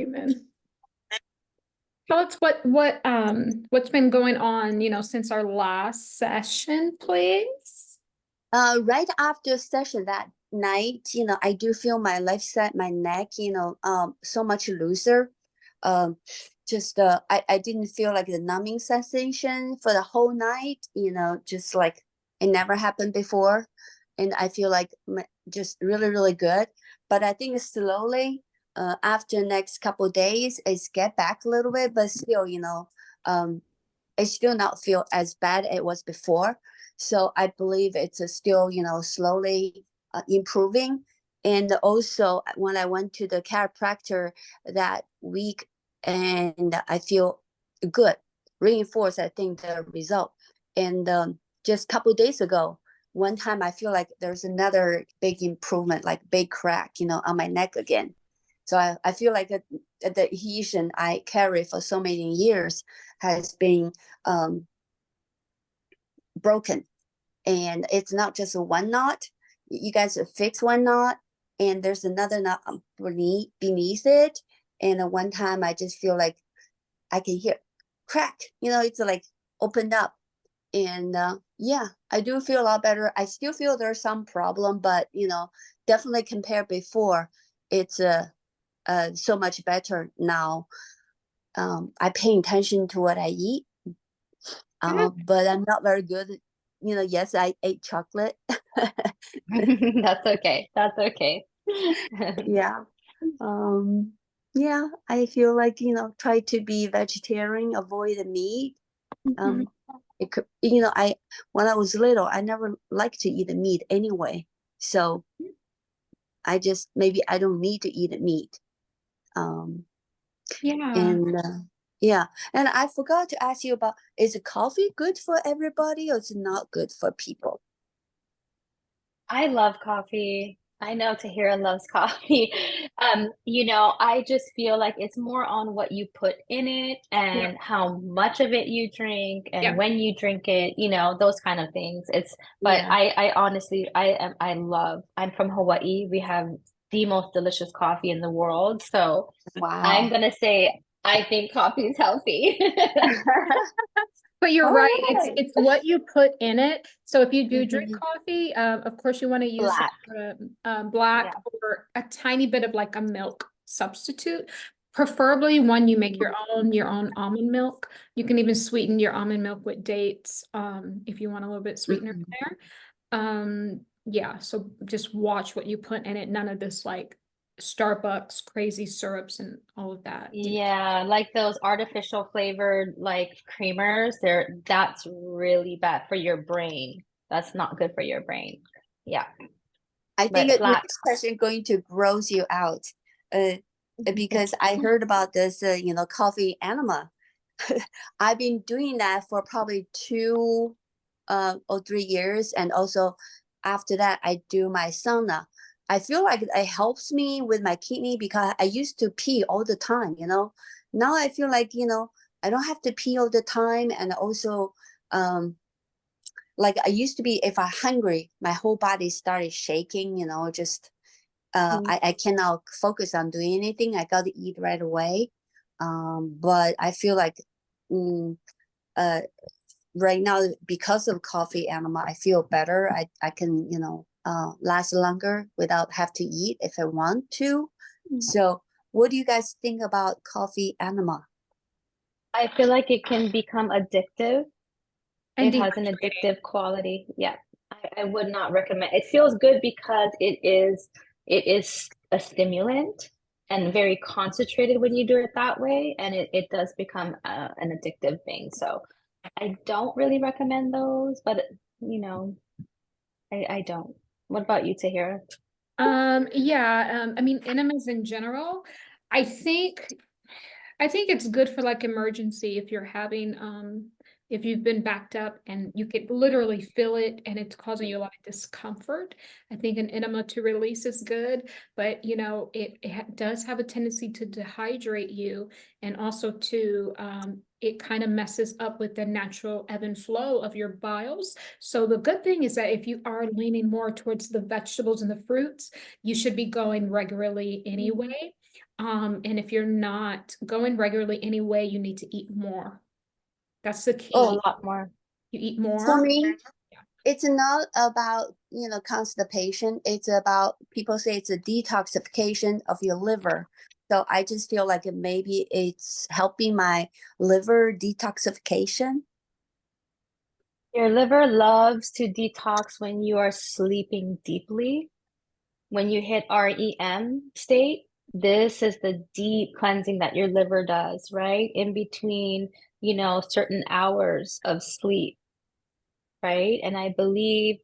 Amen. Tell us what's been going on, since our last session, please. Right after session that night, I do feel my left side, my neck, so much looser. Just I didn't feel like the numbing sensation for the whole night, just like it never happened before. And I feel like just really, really good. But I think slowly, after next couple of days, it's get back a little bit, but still, it still not feel as bad as it was before. So I believe it's still, slowly improving. And also when I went to the chiropractor that week, and I feel good, reinforce, I think, the result. And just a couple of days ago, one time I feel like there's another big improvement, like big crack, on my neck again. So I feel like the adhesion I carry for so many years has been broken. And it's not just a one knot. You guys fix one knot, and there's another knot beneath it. And one time I just feel like I can hear crack. It's like opened up. And yeah, I do feel a lot better. I still feel there's some problem, but definitely compared before, it's so much better now. I pay attention to what I eat, but I'm not very good. Yes, I ate chocolate. That's okay. That's okay. Yeah. Um, yeah, I feel like, try to be vegetarian, avoid the meat. Mhm. It could, when I was little, I never liked to eat the meat anyway. So maybe I don't need to eat the meat. Um, Yeah. and yeah, and I forgot to ask you about, is coffee good for everybody or is it not good for people? I love coffee. I know Tahira loves coffee. I just feel like it's more on what you put in it Yeah. and how much of it you drink and Yeah. when you drink it, those kind of things. But Yeah. I honestly, I'm from Hawaii. We have the most delicious coffee in the world. So I'm Wow. gonna say I think coffee is healthy. But you're All right. right. It's what you put in it. So if you do drink Mhm. coffee, of course you want to use Black. black Yeah. or a tiny bit of like a milk substitute. Preferably one you make your own almond milk. You can even sweeten your almond milk with dates, if you want a little bit sweetener Mhm. there. Yeah, so just watch what you put in it. None of this like Starbucks crazy syrups and all of that. Yeah, like those artificial flavored like creamers, that's really bad for your brain. That's not good for your brain. Yeah. I think But the black. next question going to gross you out, uh, because I heard about this, coffee enema. I've been doing that for probably 2 or 3 years, and also after that, I do my sauna. I feel like it helps me with my kidney because I used to pee all the time. Now I feel like I don't have to pee all the time, and also like I used to be, if I'm hungry, my whole body started shaking, just I cannot focus on doing anything. I got to eat right away. But I feel like mm, uh, right now, because of coffee enema, I feel better. I can, last longer without have to eat if I want to. So what do you guys think about coffee enema? I feel like it can become addictive. And It has an dehydrating. addictive quality. Yeah. I would not recommend. It feels good because it is a stimulant and very concentrated when you do it that way, and it does become an addictive thing. So I don't really recommend those, but you know, I don't. What about you, Tahira? Yeah, I mean enemas in general. I think I think it's good for like emergency if you're having if you've been backed up and you could literally feel it and it's causing you a lot of discomfort. I think an enema to release is good, but it does have a tendency to dehydrate you and also to it kind of messes up with the natural ebb and flow of your biles. So the good thing is that if you are leaning more towards the vegetables and the fruits, you should be going regularly anyway. And if you're not going regularly anyway, you need to eat more. That's the A key. lot more. You eat For more. me, it's not about, you know, constipation. It's about, people say it's a detoxification of your liver. So I just feel like maybe it's helping my liver detoxification. Your liver loves to detox when you are sleeping deeply. When you hit REM state, this is the deep cleansing that your liver does, right? In between, you know, certain hours of sleep, right? And I believe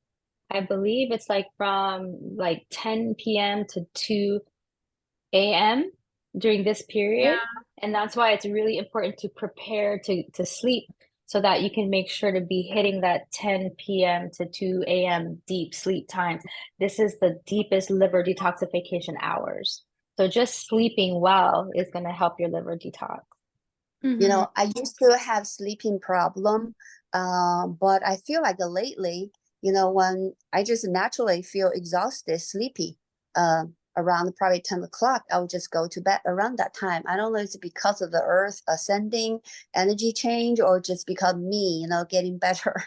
it's like from like 10 p.m. to 2 a.m. during this period. And that's why it's really important to prepare to sleep so that you can make sure to be hitting that 10 p.m. to 2 a.m. deep sleep time. This is the deepest liver detoxification hours. So just sleeping well is going to help your liver detox. You know, I used to have sleeping problem, but I feel like lately, you know, when I just naturally feel exhausted, sleepy, around probably 10 o'clock, I would just go to bed around that time. I don't know if it's because of the earth ascending, energy change, or just because me, you know, getting better.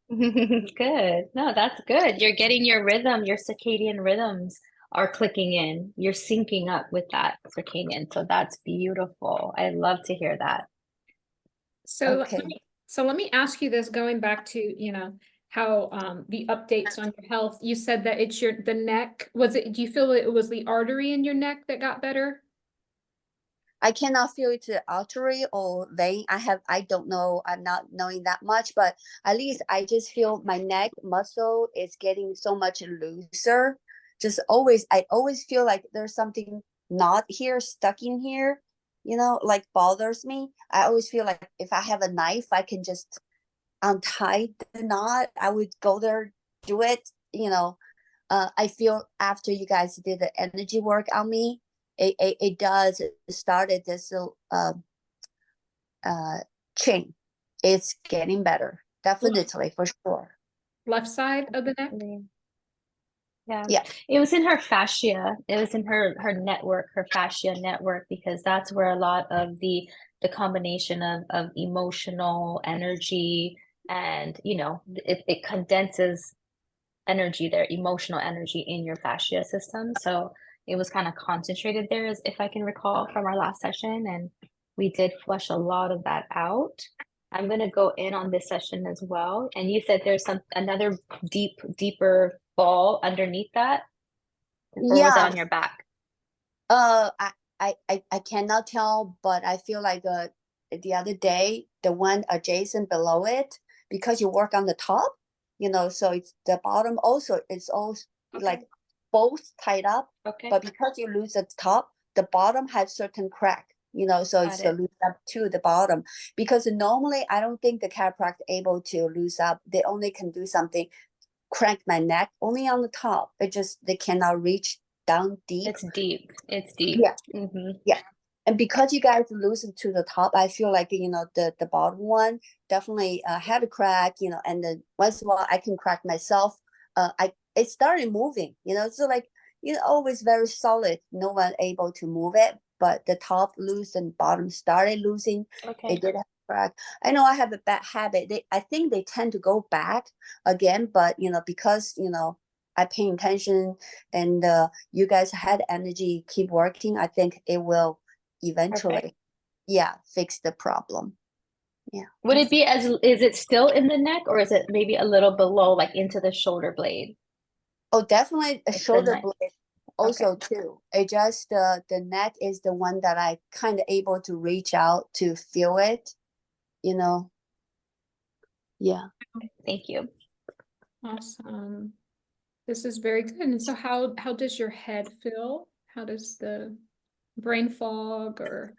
Good. No, that's good. You're getting your rhythm, your circadian rhythms are clicking in. You're syncing up with that circadian. So that's beautiful. I love to hear that. So Okay. let me ask you this, going back to, you know, how the updates on your health. You said that it's the neck. Do you feel it was the artery in your neck that got better? I cannot feel it's an artery or vein. I don't know. I'm not knowing that much, but at least I just feel my neck muscle is getting so much looser. I always feel like there's something not here, stuck in here, you know, like bothers me. I always feel like if I have a knife, I can just untie the knot. I would go there, do it, you know. I feel after you guys did the energy work on me, it does started this chain. It's getting better, definitely, for sure. Left side of the neck? Yeah. Yeah. It was in her fascia. It was in her network, her fascia network, because that's where a lot of the combination of emotional energy and, you know, it condenses energy there, emotional energy in your fascia system. So it was kind of concentrated there, as if I can recall from our last session, and we did flush a lot of that out. I'm gonna go in on this session as well. And you said there's another deeper ball underneath that, or was it Yeah. on your back? Uh, I cannot tell, but I feel like the other day, the one adjacent below it, because you work on the top, you know, so it's the bottom also, it's all like both tied up, Okay, but because you lose the top, the bottom has certain crack, you know, so got it's the it. loose up to the bottom. Because normally I don't think the chiropractor able to loose up. They only can do something, crank my neck only on the top. They cannot reach down deep. It's deep. It's deep. Yeah. Mm-hmm. Yeah. And because you guys loosen to the top, I feel like, you know, the bottom one definitely had a crack, you know, and then once in a while I can crack myself. It started moving, you know, so like, you know, always very solid. No one able to move it, but the top loose and bottom started losing. Okay. It did have a crack. I know I have a bad habit. I think they tend to go back again, but you know, because you know, I pay attention and you guys had energy, keep working. I think it will eventually, Perfect. yeah, fix the problem. Yeah. Would it be is it still in the neck, or is it maybe a little below, like into the shoulder blade? Oh, definitely a It's the shoulder neck. blade Okay. also too. It just the neck is the one that I kind of able to reach out to feel it, you know. Yeah. Thank you. Awesome. This is very good. And so how does your head feel? How does the brain fog or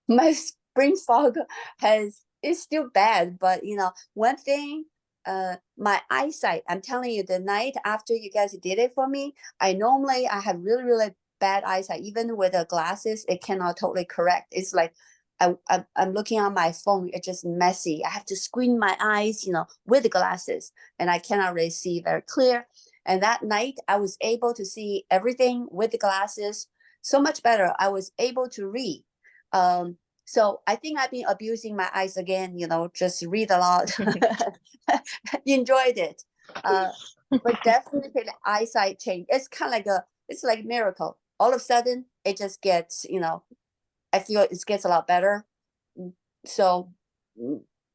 My spring fog is still bad, but you know, one thing, my eyesight, I'm telling you, the night after you guys did it for me, I have really, really bad eyesight. Even with the glasses, it cannot totally correct. It's like I'm looking on my phone, it's just messy. I have to squint my eyes, you know, with the glasses, and I cannot really see very clear. And that night I was able to see everything with the glasses. so much better. I was able to read. So I think I've been abusing my eyes again, just read a lot. Enjoyed it. But definitely the eyesight change. It's kind of it's like a miracle. All of a sudden, it just gets, I feel it gets a lot better. So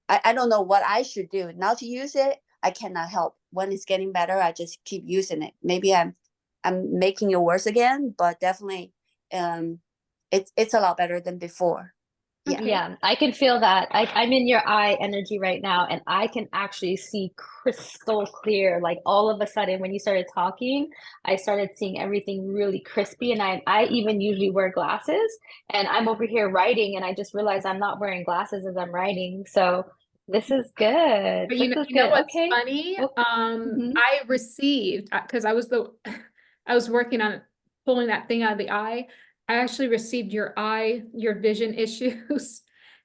I don't know what I should do now to use it. I cannot help. When it's getting better, I just keep using it. Maybe I'm making it worse again, but definitely it's a lot better than before. Yeah. Okay. Yeah, I can feel that. I'm in your eye energy right now, and I can actually see crystal clear. Like all of a sudden, when you started talking, I started seeing everything really crispy. And I even usually wear glasses, and I'm over here writing, and I just realized I'm not wearing glasses as I'm writing. So this is good. But This is you know good. what's Okay. funny? Well, mhm. I received, because I was I was working on pulling that thing out of the eye. I actually received your vision issues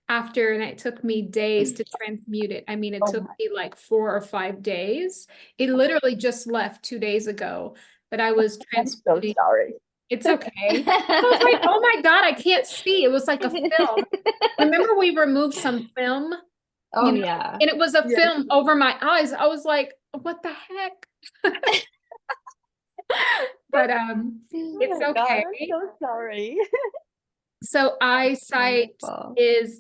after, and it took me days to transmute it. I mean, it Oh took my, me like 4 or 5 days. It literally just left 2 days ago, but I was I'm so transmuting. sorry. It's okay. I was like, oh my God, I can't see. It was like a film. Remember we removed some film? Oh yeah. And it was a Yes. film over my eyes. I was like, what the heck? But Oh it's my God, okay. I'm so sorry. So Wonderful.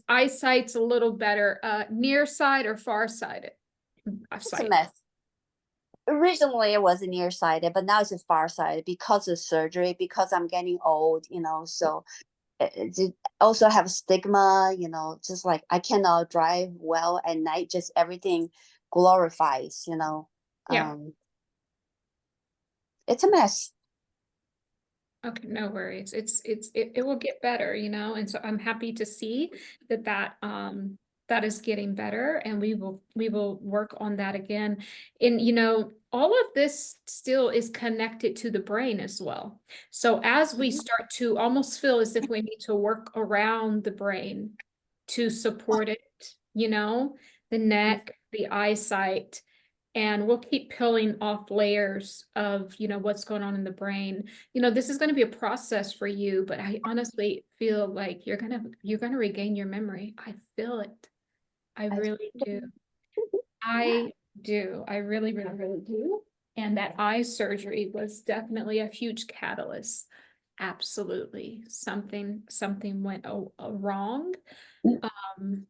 eyesight's a little better, nearsight or farsighted? It's a Sight. mess. Originally, it was nearsighted, but now it's farsighted because of surgery, because I'm getting old, so it also have stigma, just like I cannot drive well at night, just everything glorifies, Yeah. It's a mess. Okay, no worries. It will get better, and so I'm happy to see that is getting better, and we will work on that again. And all of this still is connected to the brain as well. So as we start to almost feel as if we need to work around the brain to support it, the neck, the eyesight, and we'll keep peeling off layers of what's going on in the brain. This is going to be a process for you, but I honestly feel like you're gonna regain your memory. I feel it. I I, really do. I do. I really, really, really do. And that eye surgery was definitely a huge catalyst. Absolutely. Something went wrong. Um,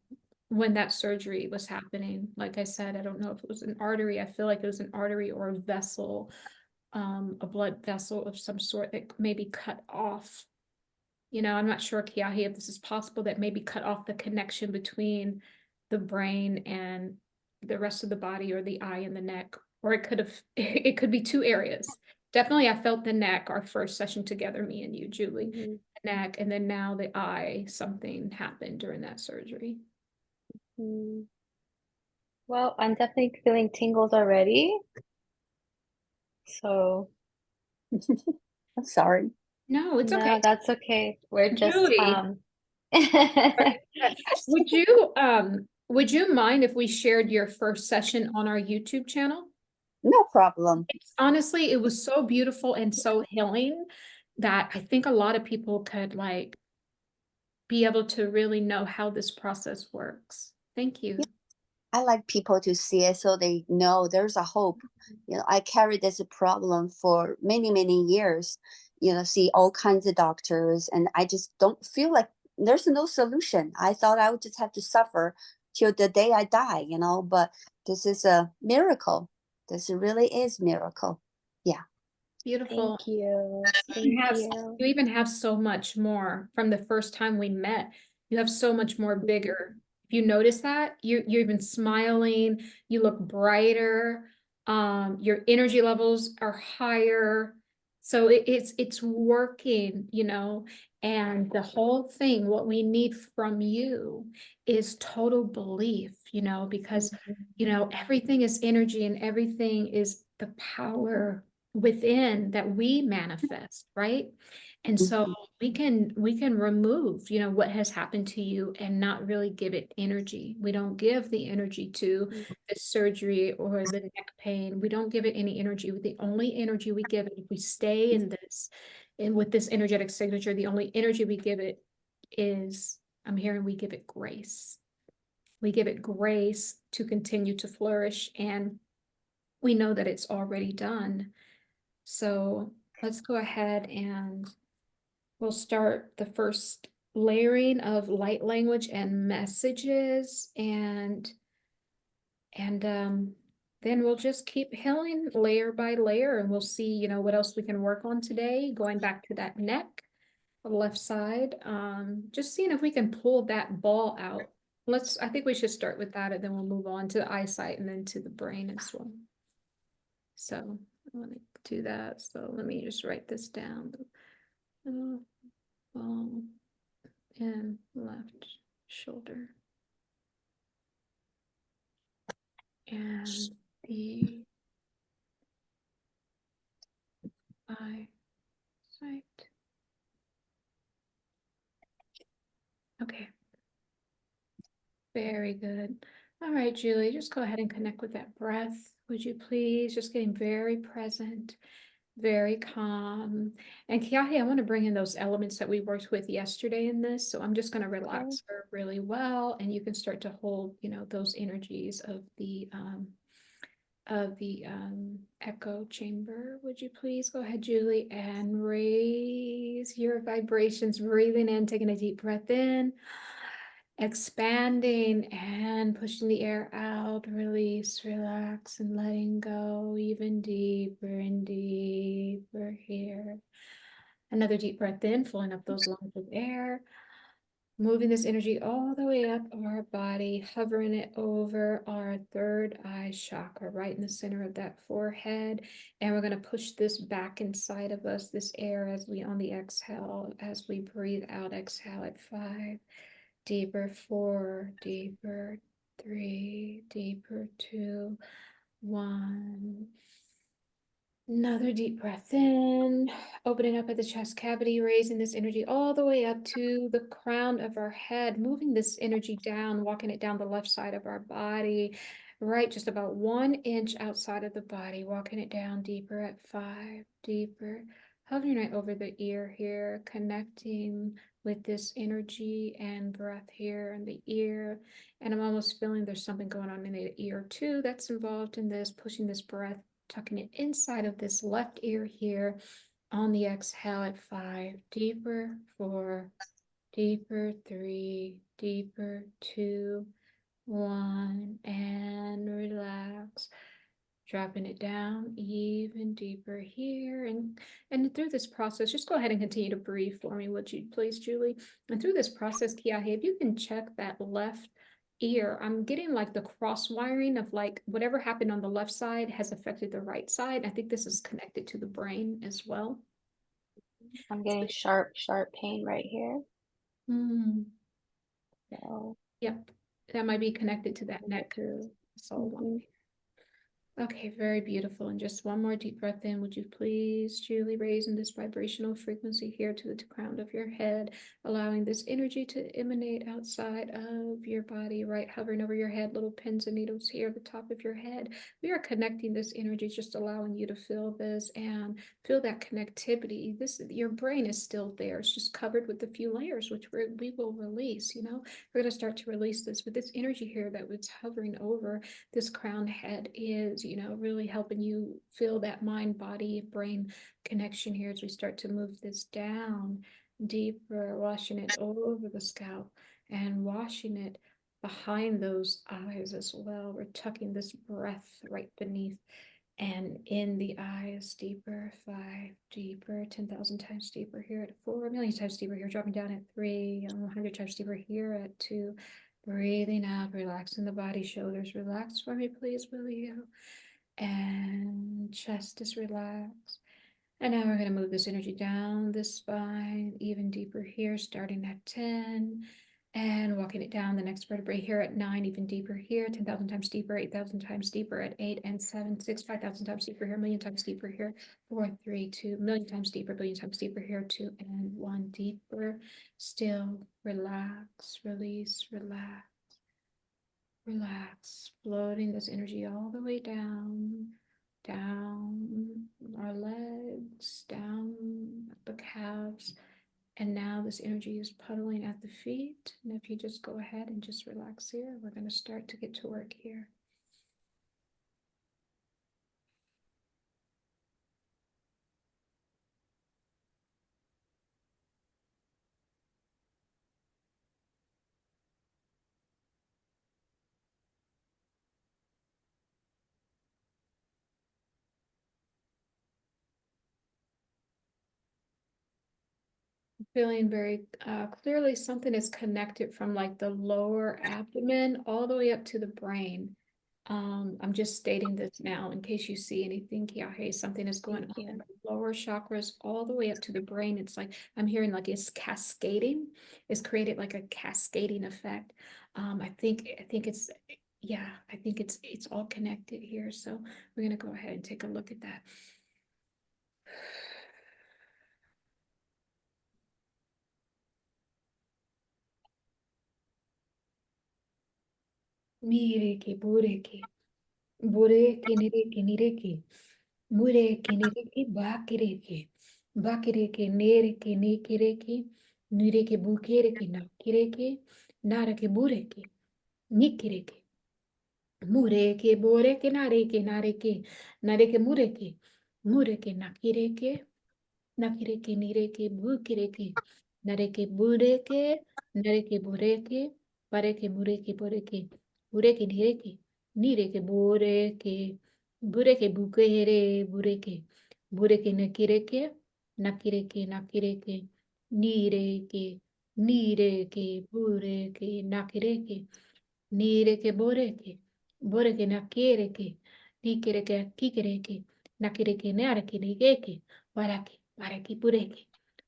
when that surgery was happening. Like I said, I don't know if it was an artery. I feel like it was an artery or a vessel, a blood vessel of some sort that maybe cut off. I'm not sure, Kiahi, if this is possible, that maybe cut off the connection between the brain and the rest of the body, or the eye and the neck, or it could be 2 areas. Definitely, I felt the neck, our first session together, me and you, Julie, the neck, and then now the eye, something happened during that surgery. Well, I'm definitely feeling tingles already. So I'm sorry. No, it's okay. no, that's okay. We're just Julie, would you mind if we shared your first session on our YouTube channel? No problem. Honestly, it was so beautiful and so healing that I think a lot of people could be able to really know how this process works. Thank you. I like people to see it so they know there's a hope. I carried this problem for many, many years, see all kinds of doctors, and I just don't feel like there's no solution. I thought I would just have to suffer till the day I die, but this is a miracle. This really is miracle. Yeah. Beautiful. thank you. You even have so much more from the first time we met. You have so much more bigger. If you notice that, you're even smiling, you look brighter, your energy levels are higher. So it's working, and the whole thing, what we need from you is total belief, because everything is energy, and everything is the power within that we manifest, right? And so Mhm. we can remove, what has happened to you, and not really give it energy. We don't give the energy to the surgery or the neck pain. We don't give it any energy. The only energy we give it, if we stay in this, And with this energetic signature, the only energy we give it is, I'm hearing we give it grace. We give it grace to continue to flourish, and we know that it's already done. So let's go ahead and we'll start the first layering of light language and messages, and then we'll just keep healing layer by layer, and we'll see, you know, what else we can work on today, going back to that neck, the left side, just seeing if we can pull that ball out. I think we should start with that, and then we'll move on to the eyesight and then to the brain as well. So let me do that. So let me just write this down. Ball and left shoulder. And the eyesight. Okay. Very good. All right, Julie, just go ahead and connect with that breath. Would you please? Just getting very present, very calm. And Kiahi, I want to bring in those elements that we worked with yesterday in this. So I'm just going to relax her really well, and you can start to hold, you know, those energies of the echo chamber. Would you please go ahead, Julie, and raise your vibrations, breathing in, taking a deep breath in, expanding and pushing the air out, release, relax, and letting go even deeper and deeper here. Another deep breath in, filling up those lungs with air. Moving this energy all the way up our body, hovering it over our third eye chakra, right in the center of that forehead. And we're going to push this back inside of us, this air, as we on the exhale, as we breathe out, exhale at 5, deeper 4, deeper 3, deeper 2, 1. Another deep breath in, opening up at the chest cavity, raising this energy all the way up to the crown of our head, moving this energy down, walking it down the left side of our body, right just about 1 inch outside of the body, walking it down deeper at 5, deeper, hovering right over the ear here, connecting with this energy and breath here in the ear. And I'm almost feeling there's something going on in the ear too that's involved in this, pushing this breath, tucking it inside of this left ear here on the exhale at 5, deeper 4, deeper 3, deeper 2, 1, and relax. Dropping it down even deeper here. And through this process, just go ahead and continue to breathe for me, would you please, Julie? And through this process, Kiahi, if you can check that left ear, I'm getting like the cross wiring of like whatever happened on the left side has affected the right side. I think this is connected to the brain as well. I'm getting sharp pain right here. So, Yep, that might be connected to that neck. So okay, very beautiful. And just one more deep breath in. Would you please, Julie, raising this vibrational frequency here to the crown of your head, allowing this energy to emanate outside of your body, right? Hovering over your head, little pins and needles here at the top of your head. We are connecting this energy, just allowing you to feel this and feel that connectivity. Your brain is still there. It's just covered with a few layers, which we will release, you know? We're going to start to release this, but this energy here that was hovering over this crown head is, you know, really helping you feel that mind, body, brain connection here as we start to move this down deeper, washing it over the scalp and washing it behind those eyes as well. We're tucking this breath right beneath and in the eyes, deeper, 5, deeper, 10,000 times deeper here at 4, a million times deeper here, dropping down at 3, 100 times deeper here at 2, breathing out, relaxing the body, shoulders relax for me, please, will you? And chest is relaxed. And now we're going to move this energy down the spine, even deeper here, starting at 10, and walking it down the next vertebrae here at 9, even deeper here, 10,000 times deeper, 8,000 times deeper at 8 and 7, 6, 5,000 times deeper here, 1,000,000 times deeper here, 4, 3, 2, 1,000,000 times deeper, 1,000,000 times deeper here, 2 and 1, deeper, still, relax, release, relax. Relax, floating this energy all the way down, down our legs, down the calves. And now this energy is puddling at the feet. And if you just go ahead and just relax here, we're going to start to get to work here. Feeling very clearly something is connected from like the lower abdomen all the way up to the brain. I'm just stating this now in case you see anything. Yeah, hey, something is going on in the lower chakras all the way up to the brain. It's like I'm hearing like it's cascading. It's created like a cascading effect. I think it's I think it's all connected here. So we're gonna go ahead and take a look at that. Mire que pure que. Bure kiniriki niriki. Mure kiniriki bakiriki. Bakiriki neriki nikiriki. Niriki bukiriki nakiriki. Naraki bureki. Nikiriki. Mureki boreki nariki nariki. Nariki mureki. Mureki nakiriki. Nakiriki niriki bukiriki. Nariki bureki. Nariki bureki. Bareki bureki bureki. Bureki niriki. Niriki bureki. Bureki bukere bureki. Bureki nakiriki. Nakiriki nakiriki. Niriki. Niriki bureki nakiriki. Nireke boreke, boreke nakireke, dikireke kikireke, nakireke nareke nigeke, barake, bareke bureke,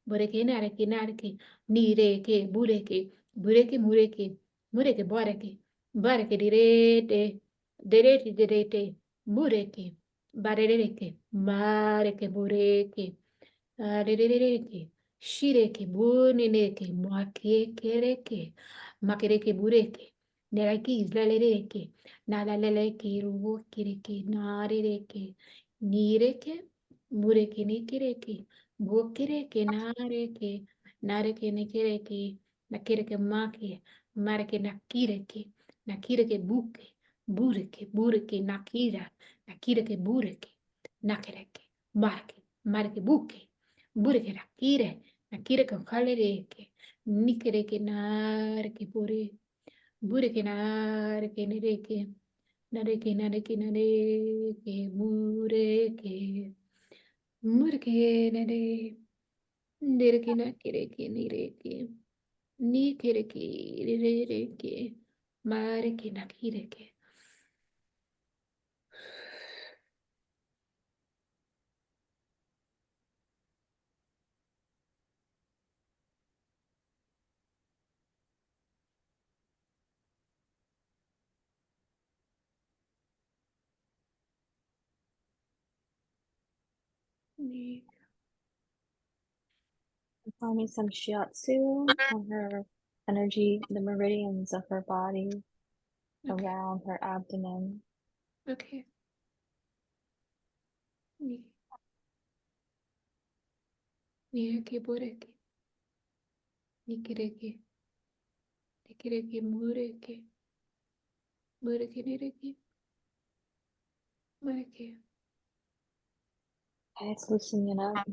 boreke nareke nareke, nireke bureke, bureke mureke, mureke bareke, bareke direte, direte direte, bureke, barereke, mareke bureke, arereke, shireke, buneneke, makekereke, makereke bureke. Nereki zlelereke, nalaleleke, ruokireke, narereke, nireke, mureke nikireke, bukireke, nareke, nareke nikireke, nakireke maki, mareke nakireke, nakireke buke, bureke, bureke, nakira, nakireke bureke, nakireke, marke, marke buke, bureke nakire, nakireke kalereke, nikireke nareke bureke. Bureke nareke nareke nareke nareke nareke mureke mureke nare nereke nakereke nireke nikereke nireke mareke nakireke. Finding some shiatsu on her energy, the meridians of her body, Okay. around her abdomen. Okay. Nireke bureke nikireke nikireke mureke mureke nireke mureke. It's loosening up.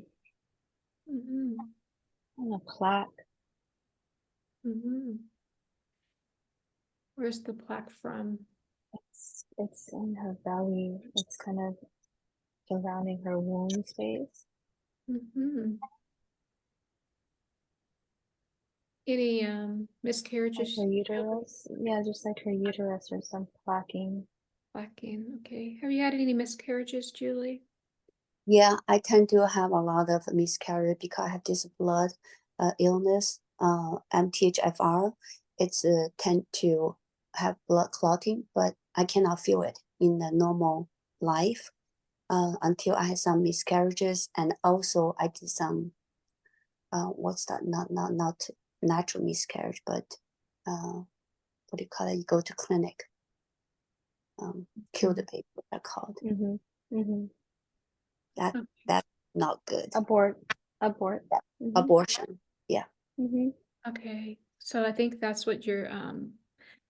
And a plaque. Where's the plaque from? It's in her belly. It's kind of surrounding her womb space. Any miscarriages? Like her uterus. Yeah, just like her uterus or some plaquing. Plaquing. Okay. Have you had any miscarriages, Julie? Yeah, I tend to have a lot of miscarriage because I have this blood illness, MTHFR. It's tend to have blood clotting, but I cannot feel it in the normal life until I had some miscarriages, and also I did some what's that? Not natural miscarriage, but what do you call it? You go to clinic, kill the baby. What they're called. Mhm. Okay. That's not good. Abort. Abort. Yeah. Mhm. Abortion. Yeah. Mhm. Okay, so I think that's what you're,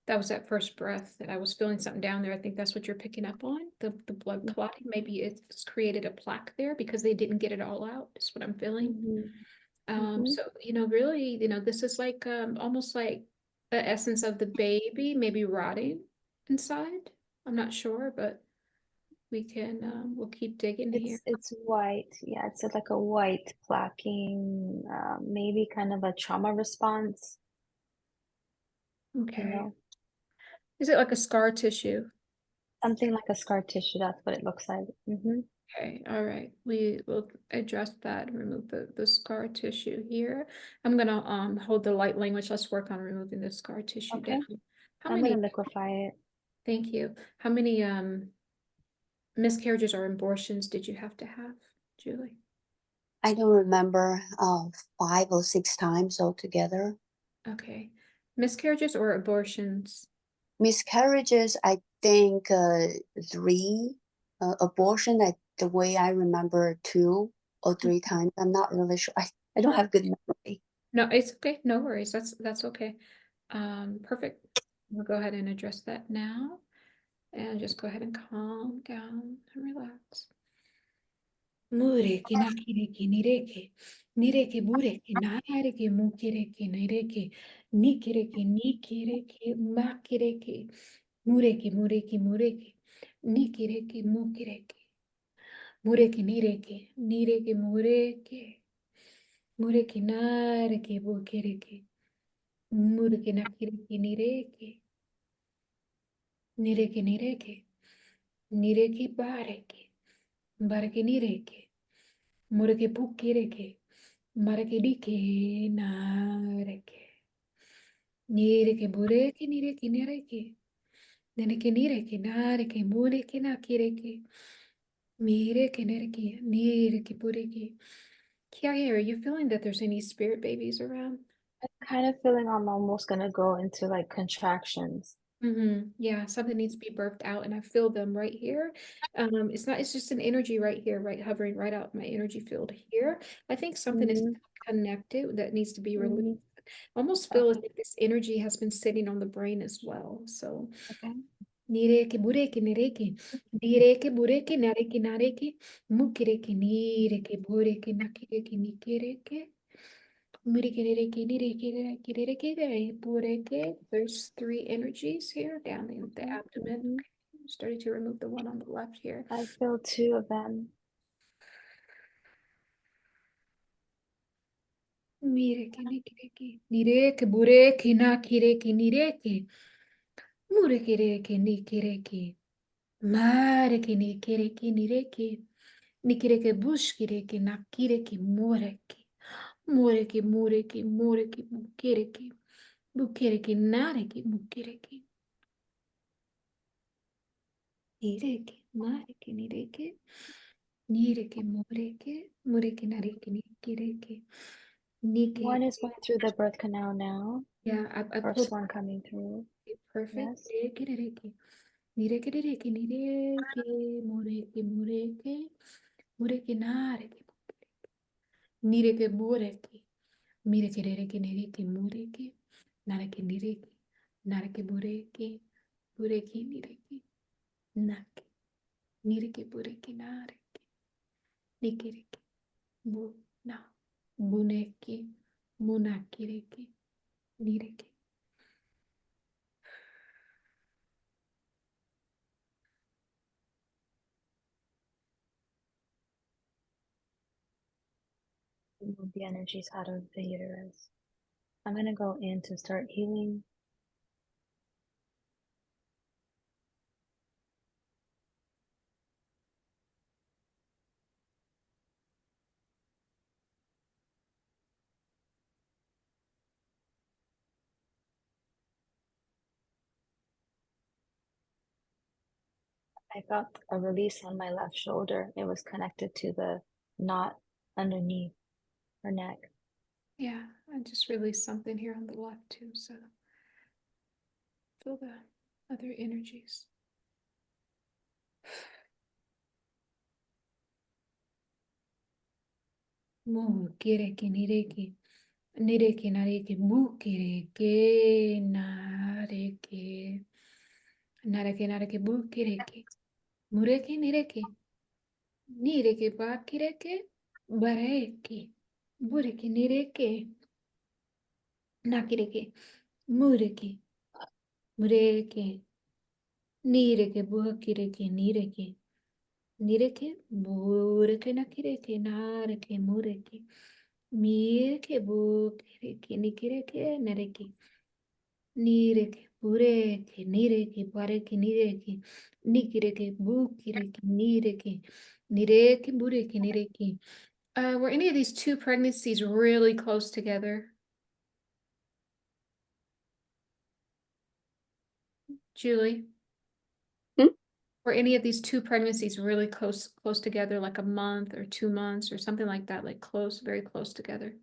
that was that first breath that I was feeling something down there. I think that's what you're picking up on, the blood clotting. Maybe it's created a plaque there because they didn't get it all out, is what I'm feeling. Mhm. Mhm. So, really, this is like, almost like the essence of the baby, maybe rotting inside. I'm not sure, but we'll keep digging here. It's white. Yeah, it's like a white plaquing, maybe kind of a trauma response, you Okay. know, Is it like a scar tissue? something like a scar tissue. That's what it looks like. Mm-hmm. Okay, all right. We will address that and remove the scar tissue here. I'm gonna hold the light language. Let's work on removing the scar tissue Okay. down. How I'm gonna many, liquefy it. thank you. How many miscarriages or abortions did you have to have, Julie? I don't remember 5 or 6 times altogether. Okay. Miscarriages or abortions? Miscarriages, I think 3. Abortion, the way I remember 2 or 3 times. I'm not really sure. I don't have good memory. No, it's okay. No worries. That's okay. Perfect. We'll go ahead and address that now. And just go ahead and calm down and relax. Mureke nakireke nireke, nireke bureke nareke mukireke nireke, nikireke nikireke makireke, mureke mureke mureke, nikireke mukireke, mureke nireke, nireke mureke, mureke nareke bukireke, mureke nakireke nireke, nireke nireke, nireke bareke, bareke nireke, mureke bukireke. Marekedike nareke. Nireke bureke nireke nireke. Nereke nireke nareke mureke nakireke. Mireke nereke nireke bureke. Kiai, are you feeling that there's any spirit babies around? I'm kind of feeling I'm almost gonna go into like contractions. Yeah, something needs to be birthed out, and I feel them right here. It's just an energy right here, right, hovering right out my energy field here. I think something is Mm-hmm. connected that needs to be released. Mm-hmm. I almost feel as Okay. if this energy has been sitting on the brain as well. So, Okay. nireke bureke nireke, nireke bureke nareke nareke, mukireke nireke bureke nakireke nikireke. There's 3 energies here down in the Okay. abdomen. Mm-hmm. Okay, starting to remove the one on the left here. I feel 2 of them. Mireke, nikireke, nireke, bureke, nakireke, nireke, murekereke, nikireke, mareke, nikireke, nireke, nikireke, bushkireke, nakireke, moreke, moreke, moreke, moreke, mukireke, bukireke, nareke, mukireke. Nireke, mareke, nireke, nireke, moreke, moreke, nareke, nikireke, nike. One is going through the birth canal now. Yeah, I First pulled one coming through. perfect. Yes. Nireke, nireke, nireke, nireke, nireke, moreke, moreke, moreke, nareke, nireke, moreke, mireke, nireke, nireke, moreke, nareke, nireke, nareke, moreke, moreke, nireke, nake, nireke, moreke, nareke, nikireke. Buna, buneki, munakireki, nireki. Move the energies out of the uterus. I'm gonna go in to start healing. I felt a release on my left shoulder. It was connected to the knot underneath her neck. Yeah, I just released something here on the left too, so feel the other energies. Mukireke nireke. Nireke nareke bukireke nareke. Nareke nareke bukireke. Mureke nireke. Nireke bakireke. Bareke. Bureke nireke. Nakireke. Mureke. Mureke. Nireke bukireke nireke. Nireke bureke nakireke nareke mureke. Mireke bukireke nikireke nareke. Nireke bureke nireke bareke nireke. Nikireke bukireke nireke. Nireke bureke nireke. Were any of these two pregnancies really close together? Julie? Hmm? Were any of these two pregnancies really close together, like a month or 2 months or something like that, like close, very close together?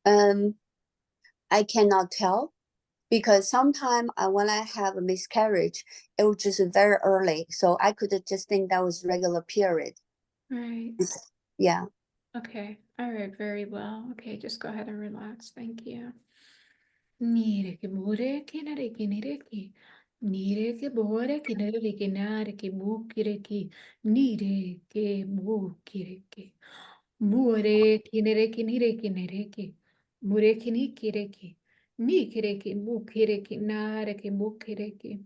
I cannot tell because sometimes when I have a miscarriage, it was just very early, so I could just think that was regular period. Right. Yeah. Okay. All right. Very well. Okay. Just go ahead and relax. Thank you. Nireke bureke nareke nireke. Nireke boreke nareke nareke bukireke. Nireke bukireke. Mureke nereke nireke nereke. Mureke nikireke. Nikireke bukireke nareke bukireke.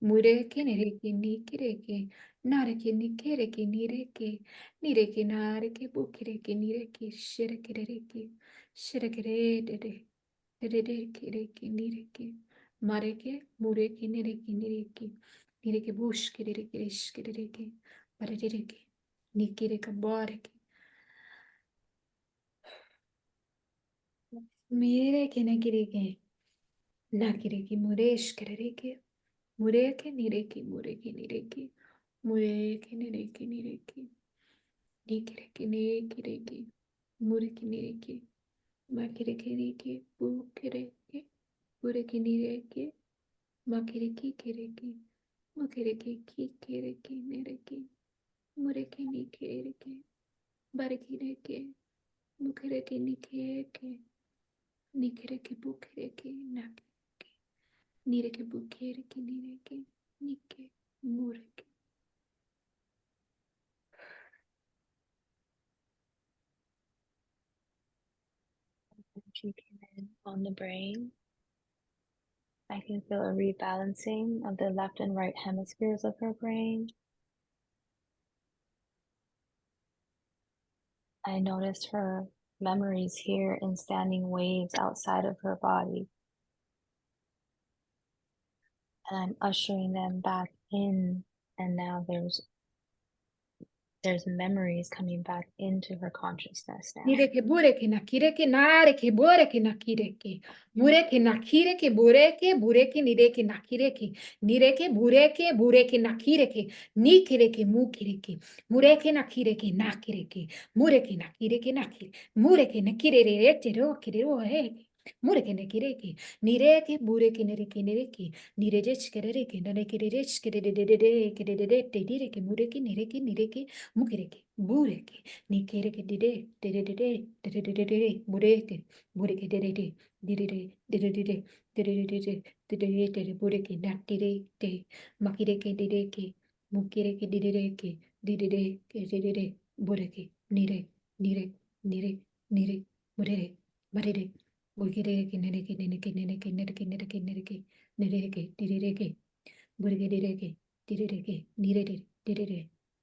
Mureke nereke nikireke. Nareke nikireke nireke. Nireke nareke bukireke nireke. Shireke nereke. Shireke Rereke, nireke, mareke, mureke, nireke, nireke, bushke, rereke, reshke, rereke, barereke, nikireke, bareke, mireke, nakireke, nakireke, mureshke, rereke, mureke, nireke, mureke, nireke, nikireke, nikireke, mureke, nireke, makireke, nireke, bukereke, bureke, nireke, makireke, kireke, mukereke, kikereke, nereke, mureke, nikereke, barekireke, mukereke, nikeke, nikereke, bukereke, nakeke, nireke, bukereke, nireke, nike, mureke. She came in on the brain. I can feel a rebalancing of the left and right hemispheres of her brain. I noticed her memories here in standing waves outside of her body. And I'm ushering them back in, and now there's memories coming back into her consciousness now. Nireke, bureke, nakireke, nareke, bureke, nakireke, mureke, nakireke, bureke, nireke, nakireke, nireke, bureke, nakireke, nikireke, mukireke, mureke, nakireke, nakireke, mureke, nakireke, nakire, mureke, nakireke, reke, mureke, nakireke, nireke, bureke, nireke, nireke, nireke, mureke, nireke, mukireke, bureke, Nikireke dide, dide, bureke, bureke dide, dide, bureke nakire, de, makireke dideke, mukireke dide, bureke, nire, burere, bureke, nereke,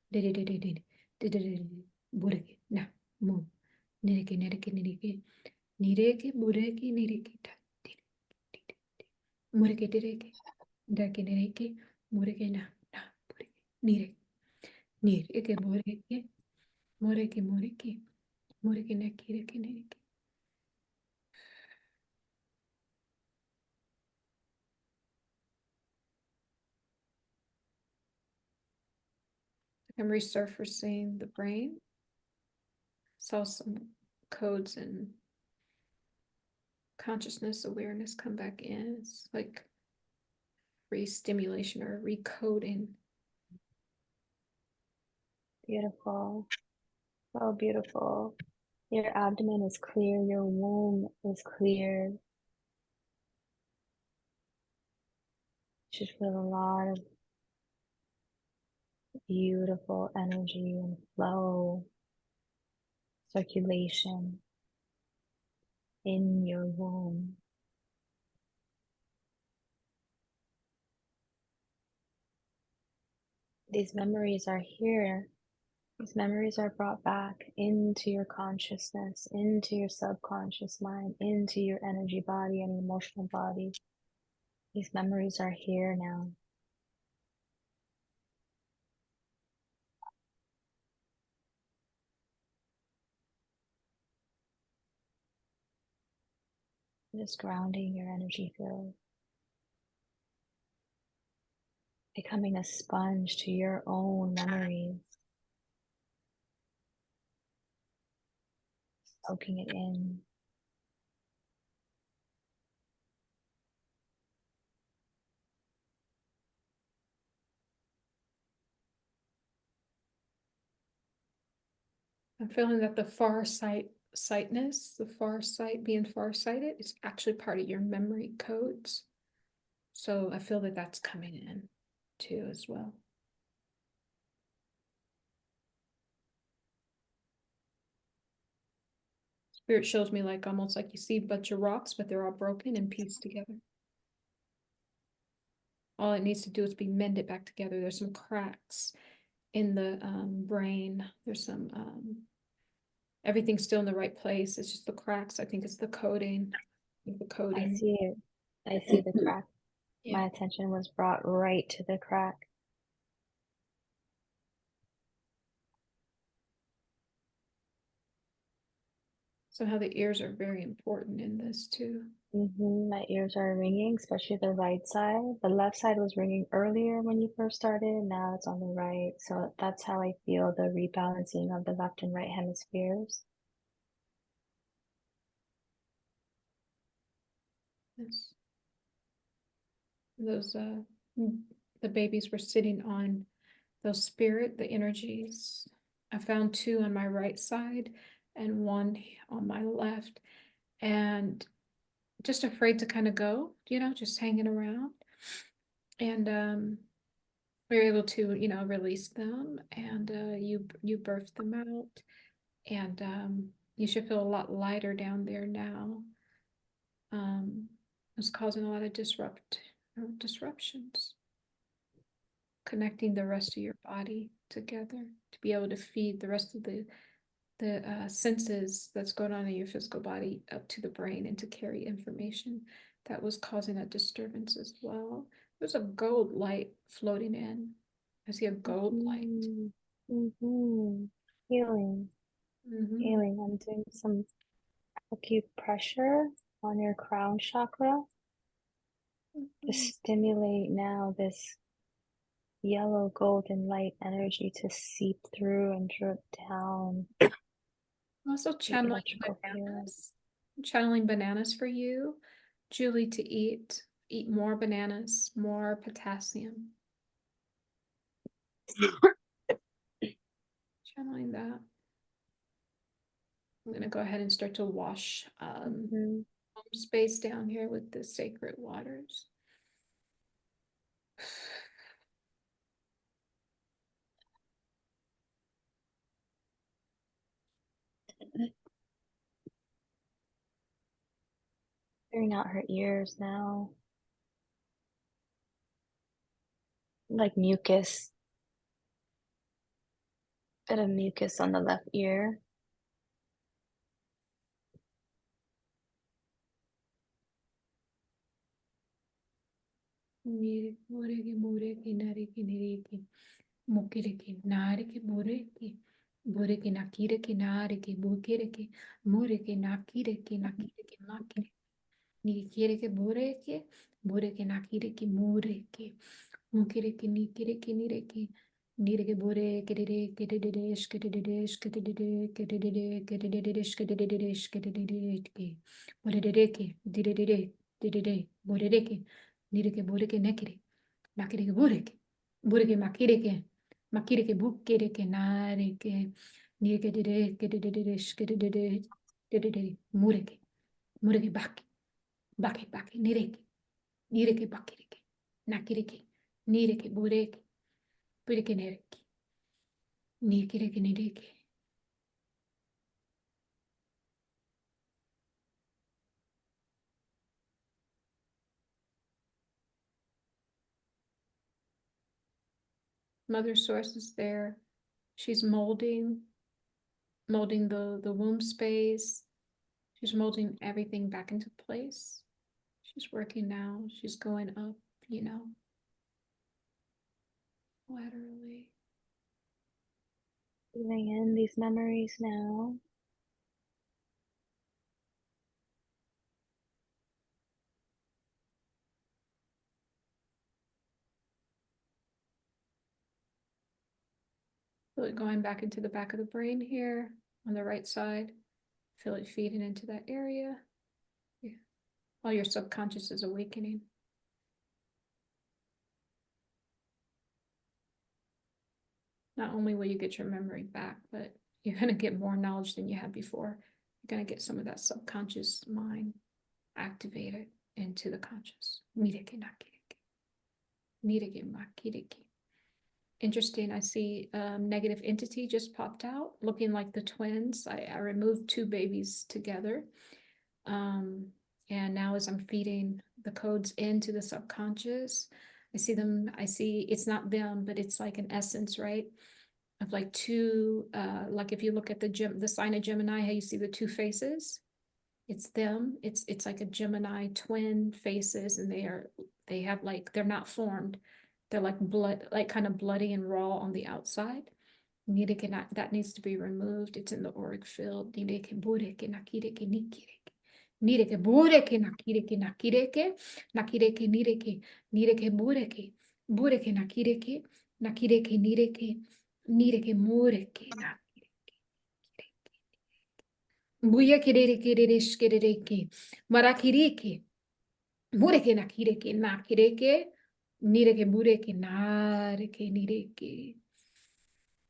bureke bureke, na, mu, bureke, ta, mureke, mureke, na, bureke, bureke, nereke. I'm resurfacing the brain. Saw some codes and consciousness awareness come back in. It's like re-stimulation or recoding. Beautiful. So beautiful. Your abdomen is clear, your womb is clear. You should feel a lot of beautiful energy and flow, circulation in your womb. These memories are here. These memories are brought back into your consciousness, into your subconscious mind, into your energy body and emotional body. These memories are here now. Just grounding your energy field, becoming a sponge to your own memories, soaking it in. I'm feeling that the sightness, the far sight, being farsighted is actually part of your memory codes. So I feel that that's coming in too as well. Spirit shows me like almost like you see a bunch of rocks, but they're all broken and pieced together. All it needs to do is be mended back together. There's some cracks in the brain. There's some everything's still in the right place. It's just the cracks. I think it's the coding. The I coding. see it. I see the crack. Yeah. My attention was brought right to the crack. Somehow the ears are very important in this too. My ears are ringing, especially the right side. The left side was ringing earlier when you first started. Now it's on the right. So that's how I feel the rebalancing of the left and right hemispheres. Yes. Those the babies were sitting on those spirit, the energies. I found two on my right side and one on my left, and just afraid to kind of go, just hanging around. And we were able to, release them, and you birthed them out, and you should feel a lot lighter down there now. It's causing a lot of disruptions, connecting the rest of your body together to be able to feed the rest of the senses that's going on in your physical body up to the brain and to carry information. That was causing a disturbance as well. There's a gold light floating in. I see a gold light. Healing. Healing. I'm doing some acupressure on your crown chakra to stimulate now this yellow golden light energy to seep through and drip down. Also channeling bananas. Channeling bananas for you, Julie, to eat more bananas, more potassium. Channeling that. I'm gonna go ahead and start to wash space down here with the sacred waters. Clearing out her ears now. Like mucus. Bit of mucus on the left ear. Mureki mureki nareki nereki mukireki nareki mureki bureki nakireki nareki bukireki mureki nakireki nakireki makireki nikireki bureki nakireki mureki mukireki nikireki nireki nireki bureki direki dididish kididish kididide kididide kidididish kidididish kidididiki bureki dididide didide bureki nireki bureki nekiri nakireke bureke, bureke makireke, makireke bukereke nareke, Mureke, mureke baki, baki baki, nireke, nireke bakireke, nakireke, nireke bureke, bureke nereke, nikireke nireke. Mother Source is there. She's molding the womb space. She's molding everything back into place. She's working now. She's going up, you know, laterally. Feeling in these memories now. Feel it going back into the back of the brain here on the right side. Feel it feeding into that area. Yeah. While your subconscious is awakening. Not only will you get your memory back, but you're going to get more knowledge than you had before. You're going to get some of that subconscious mind activated into the conscious. Interesting. I see negative entity just popped out, looking like the twins. I removed two babies together. And now as I'm feeding the codes into the subconscious, I see them, I see it's not them, but it's like an essence, right? Of like two, like if you look at the sign of Gemini, how you see the two faces, it's them. It's like a Gemini twin faces, and they have like, they're not formed. They're like blood, like kind of bloody and raw on the outside. That needs to be removed. It's in the auric field. Nireke bureke nakireke nakireke nakireke nireke bureke nakireke nireke mureke nakireke buya kireke shkereke marakireke bureke nakireke nireke bureke nareke nireke.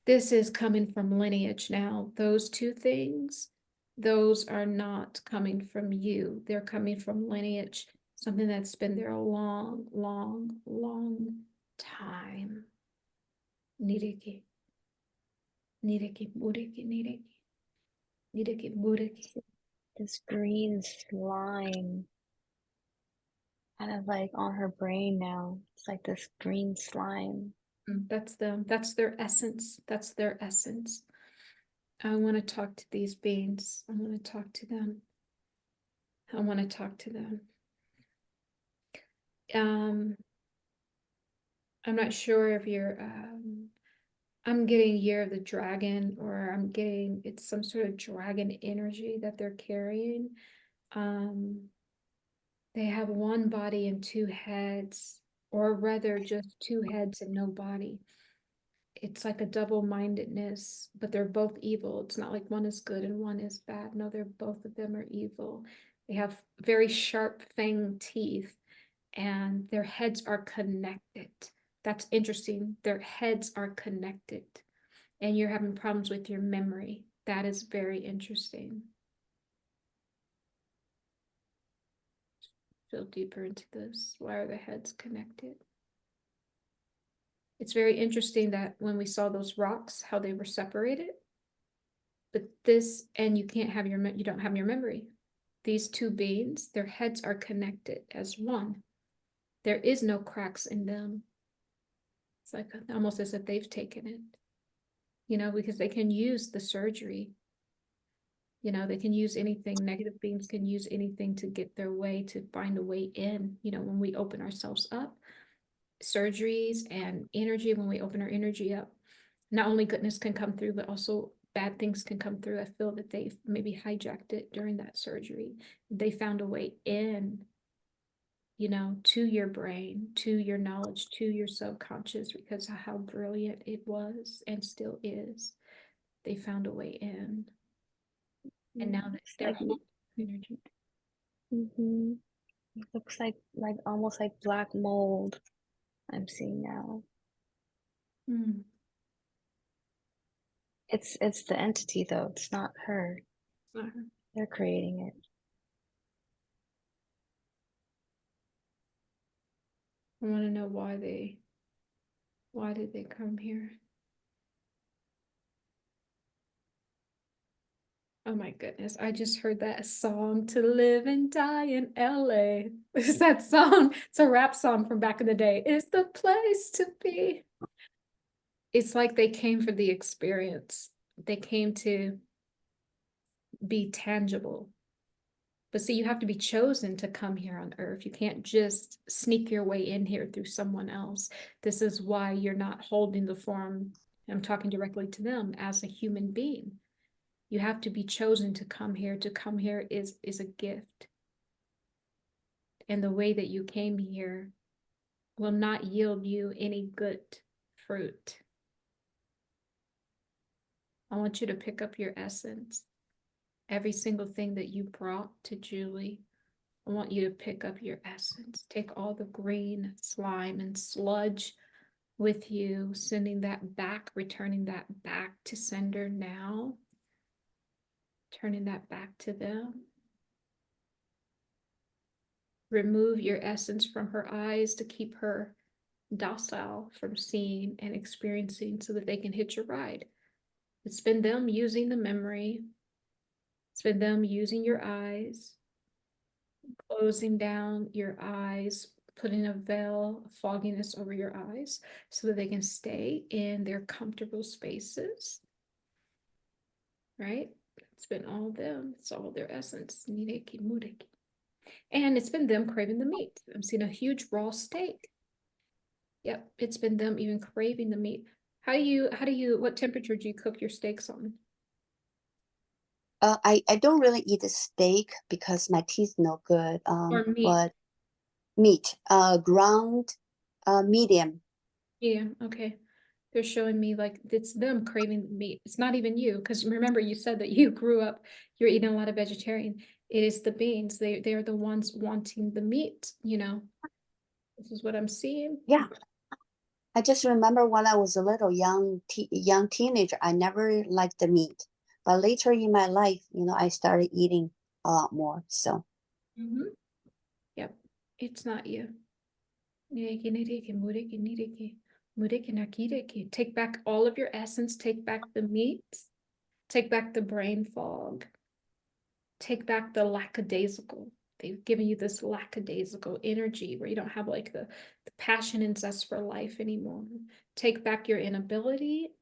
This is coming from lineage now. Those two things, those are not coming from you. They're coming from lineage, something that's been there a long, long, long time. Nireke, nireke, bureke, nireke, nireke, bureke. This green slime kind of like on her brain now. It's like this green slime. That's them. That's their essence. That's their essence. I want to talk to these beings. I want to talk to them. I want to talk to them. I'm not sure if you're, I'm getting Year of the Dragon, or I'm getting, it's some sort of dragon energy that they're carrying. They have one body and two heads, or rather just two heads and no body. It's like a double-mindedness, but they're both evil. It's not like one is good and one is bad. No, they're both of them are evil. They have very sharp fang teeth, and their heads are connected. That's interesting. Their heads are connected, and you're having problems with your memory. That is very interesting. Feel deeper into this. Why are the heads connected? It's very interesting that when we saw those rocks, how they were separated. But this, and you can't have you don't have your memory. These two beings, their heads are connected as one. There is no cracks in them. It's like almost as if they've taken it, you know, because they can use the surgery. You know, they can use anything. Negative beings can use anything to get their way, to find a way in. You know, when we open ourselves up, surgeries and energy, when we open our energy up, not only goodness can come through, but also bad things can come through. I feel that they've maybe hijacked it during that surgery. They found a way in, you know, to your brain, to your knowledge, to your subconscious, because of how brilliant it was and still is. They found a way in. And now that they're holding energy. It looks like almost like black mold I'm seeing now. It's the entity though. It's not her. It's not her. They're creating it. I want to know why did they come here? Oh my goodness, I just heard that song "To Live and Die in LA." It's that song. It's a rap song from back in the day. It's the place to be. It's like they came for the experience. They came to be tangible. But see, you have to be chosen to come here on earth. You can't just sneak your way in here through someone else. This is why you're not holding the form. I'm talking directly to them as a human being. You have to be chosen to come here. To come here is a gift. And the way that you came here will not yield you any good fruit. I want you to pick up your essence. Every single thing that you brought to Julie, I want you to pick up your essence. Take all the green slime and sludge with you, sending that back, returning that back to sender now, turning that back to them. Remove your essence from her eyes to keep her docile from seeing and experiencing so that they can hitch a ride. It's been them using the memory. It's been them using your eyes, closing down your eyes, putting a veil of fogginess over your eyes so that they can stay in their comfortable spaces, right? It's been all them. It's all their essence. Nireki mureki. And it's been them craving the meat. I'm seeing a huge raw steak. Yep, it's been them even craving the meat. What temperature do you cook your steaks on? I don't really eat the steak because my teeth no good. Or meat? But meat, ground, medium. Yeah, okay. They're showing me like it's them craving the meat. It's not even you, because remember you said that you grew up, you're eating a lot of vegetarian. It is the beings. They are the ones wanting the meat, you know. This is what I'm seeing. Yeah. I just remember when I was a little young teenager, I never liked the meat. But later in my life, I started eating a lot more. So Mhm. Yep, it's not you. Take back all of your essence, take back the meat, take back the brain fog, take back the lackadaisical. They've given you this lackadaisical energy where you don't have like the passion and zest for life anymore. Take back your inability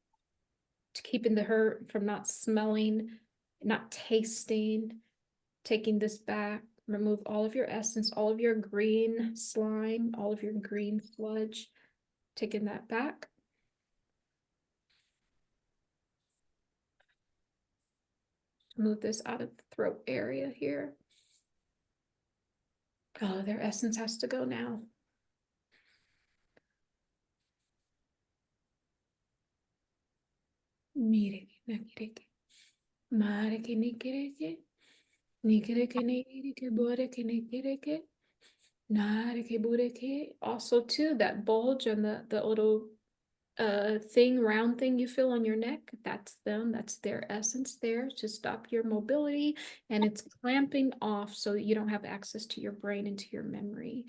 to keeping the hurt from not smelling, not tasting, taking this back. Remove all of your essence, all of your green slime, all of your green sludge, taking that back. Move this out of the throat area here. Oh, their essence has to go now. Mireke, nakireke, mareke, nikireke, nikireke, nikireke, boreke, nikireke, nareke, boreke. Also, too, that bulge and the little round thing you feel on your neck, that's them, that's their essence there to stop your mobility, and it's clamping off so you don't have access to your brain and to your memory.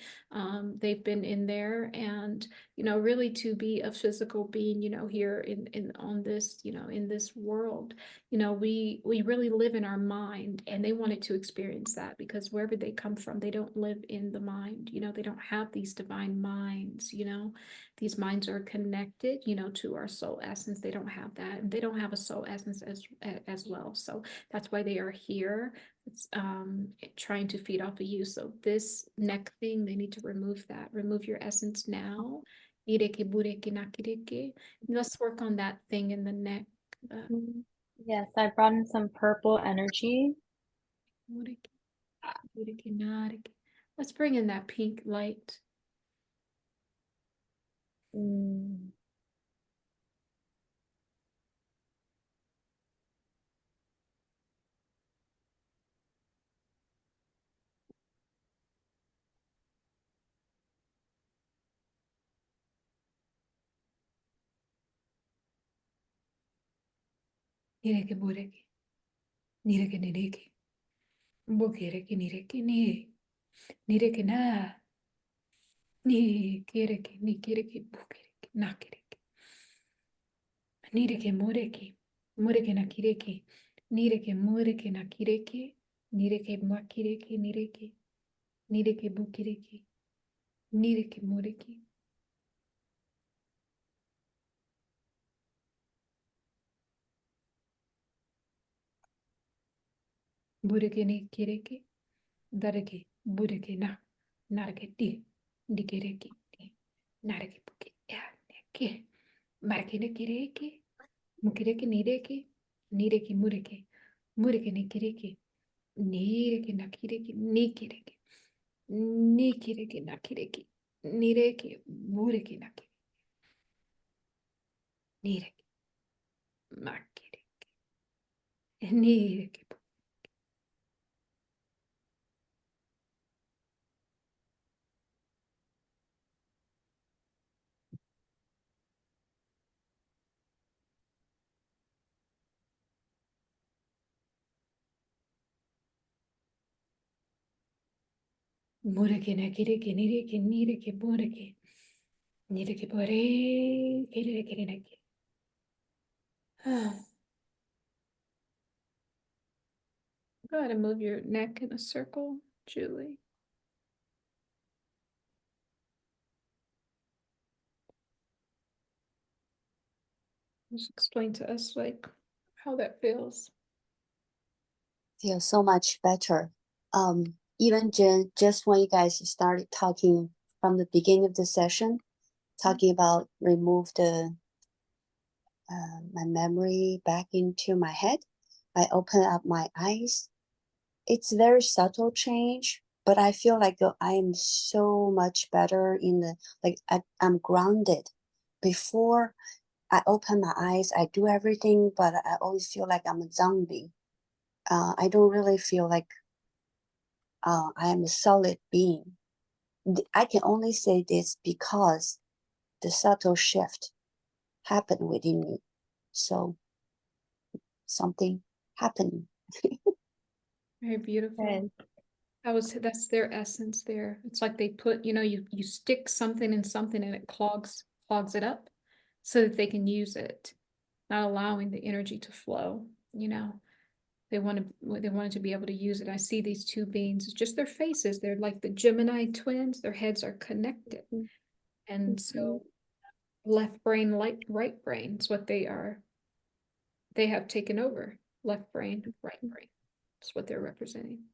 They've been in there, and really to be a physical being, here in on this, in this world, we really live in our mind, and they wanted to experience that because wherever they come from, they don't live in the mind, they don't have these divine minds. These minds are connected, to our soul essence. They don't have that, and they don't have a soul essence as well. So that's why they are here. It's trying to feed off of you. So this neck thing, they need to remove that. Remove your essence now. Let's work on that thing in the neck. Yes, I brought in some purple energy. Let's bring in that pink light. Mm. nireke bureke, nireke nireke, bukireke nireke ni, nireke na, ni kireke, ni kireke, bukireke, na kireke, nireke mureke, mureke na kireke, nireke mureke na kireke, nireke makireke, nireke bukireke, nireke mureke. Bureke ni kireke, dareke, bureke na, nareke di, dikereke di, nareke buke, ya, neke, marke ne kireke, mukireke nireke, nireke mureke, mureke ne kireke, nireke na kireke, nikireke, nikireke na kireke, nireke, bureke na kireke, nireke, makireke, nireke. Mureke na kireke, nireke, nireke, bureke, nireke, bore, kireke, nireke. Go ahead and move your neck in a circle, Julie. Just explain to us like how that feels. Feel so much better. Even just when you guys started talking from the beginning of the session, talking about remove the my memory back into my head, I open up my eyes. It's very subtle change, but I feel like I am so much better in the I'm grounded. Before I open my eyes, I do everything, but I always feel like I'm a zombie. I don't really feel like I am a solid being. I can only say this because the subtle shift happened within me. So something happened. Very beautiful. And That's their essence there. It's like they put, you stick something in something and it clogs it up so that they can use it, not allowing the energy to flow, They wanted to be able to use it. I see these two beings, it's just their faces. They're like the Gemini twins. Their heads are connected. And so left brain, right brain is what they are. They have taken over left brain, right brain. That's what they're representing.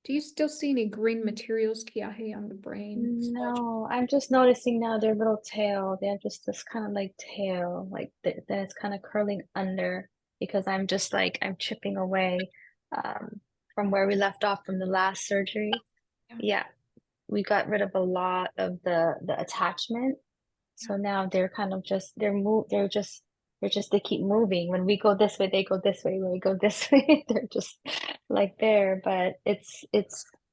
Do you still see any green materials, Kiahe, on the brain? no, I'm just noticing now their little tail. They have just this kind of like tail, like that it's kind of curling under because I'm just like I'm chipping away from where we left off from the last surgery. Yeah, we got rid of a lot of the attachment. So now they're kind of just they keep moving. When we go this way, they go this way. When we go this way, they're just like there. But it's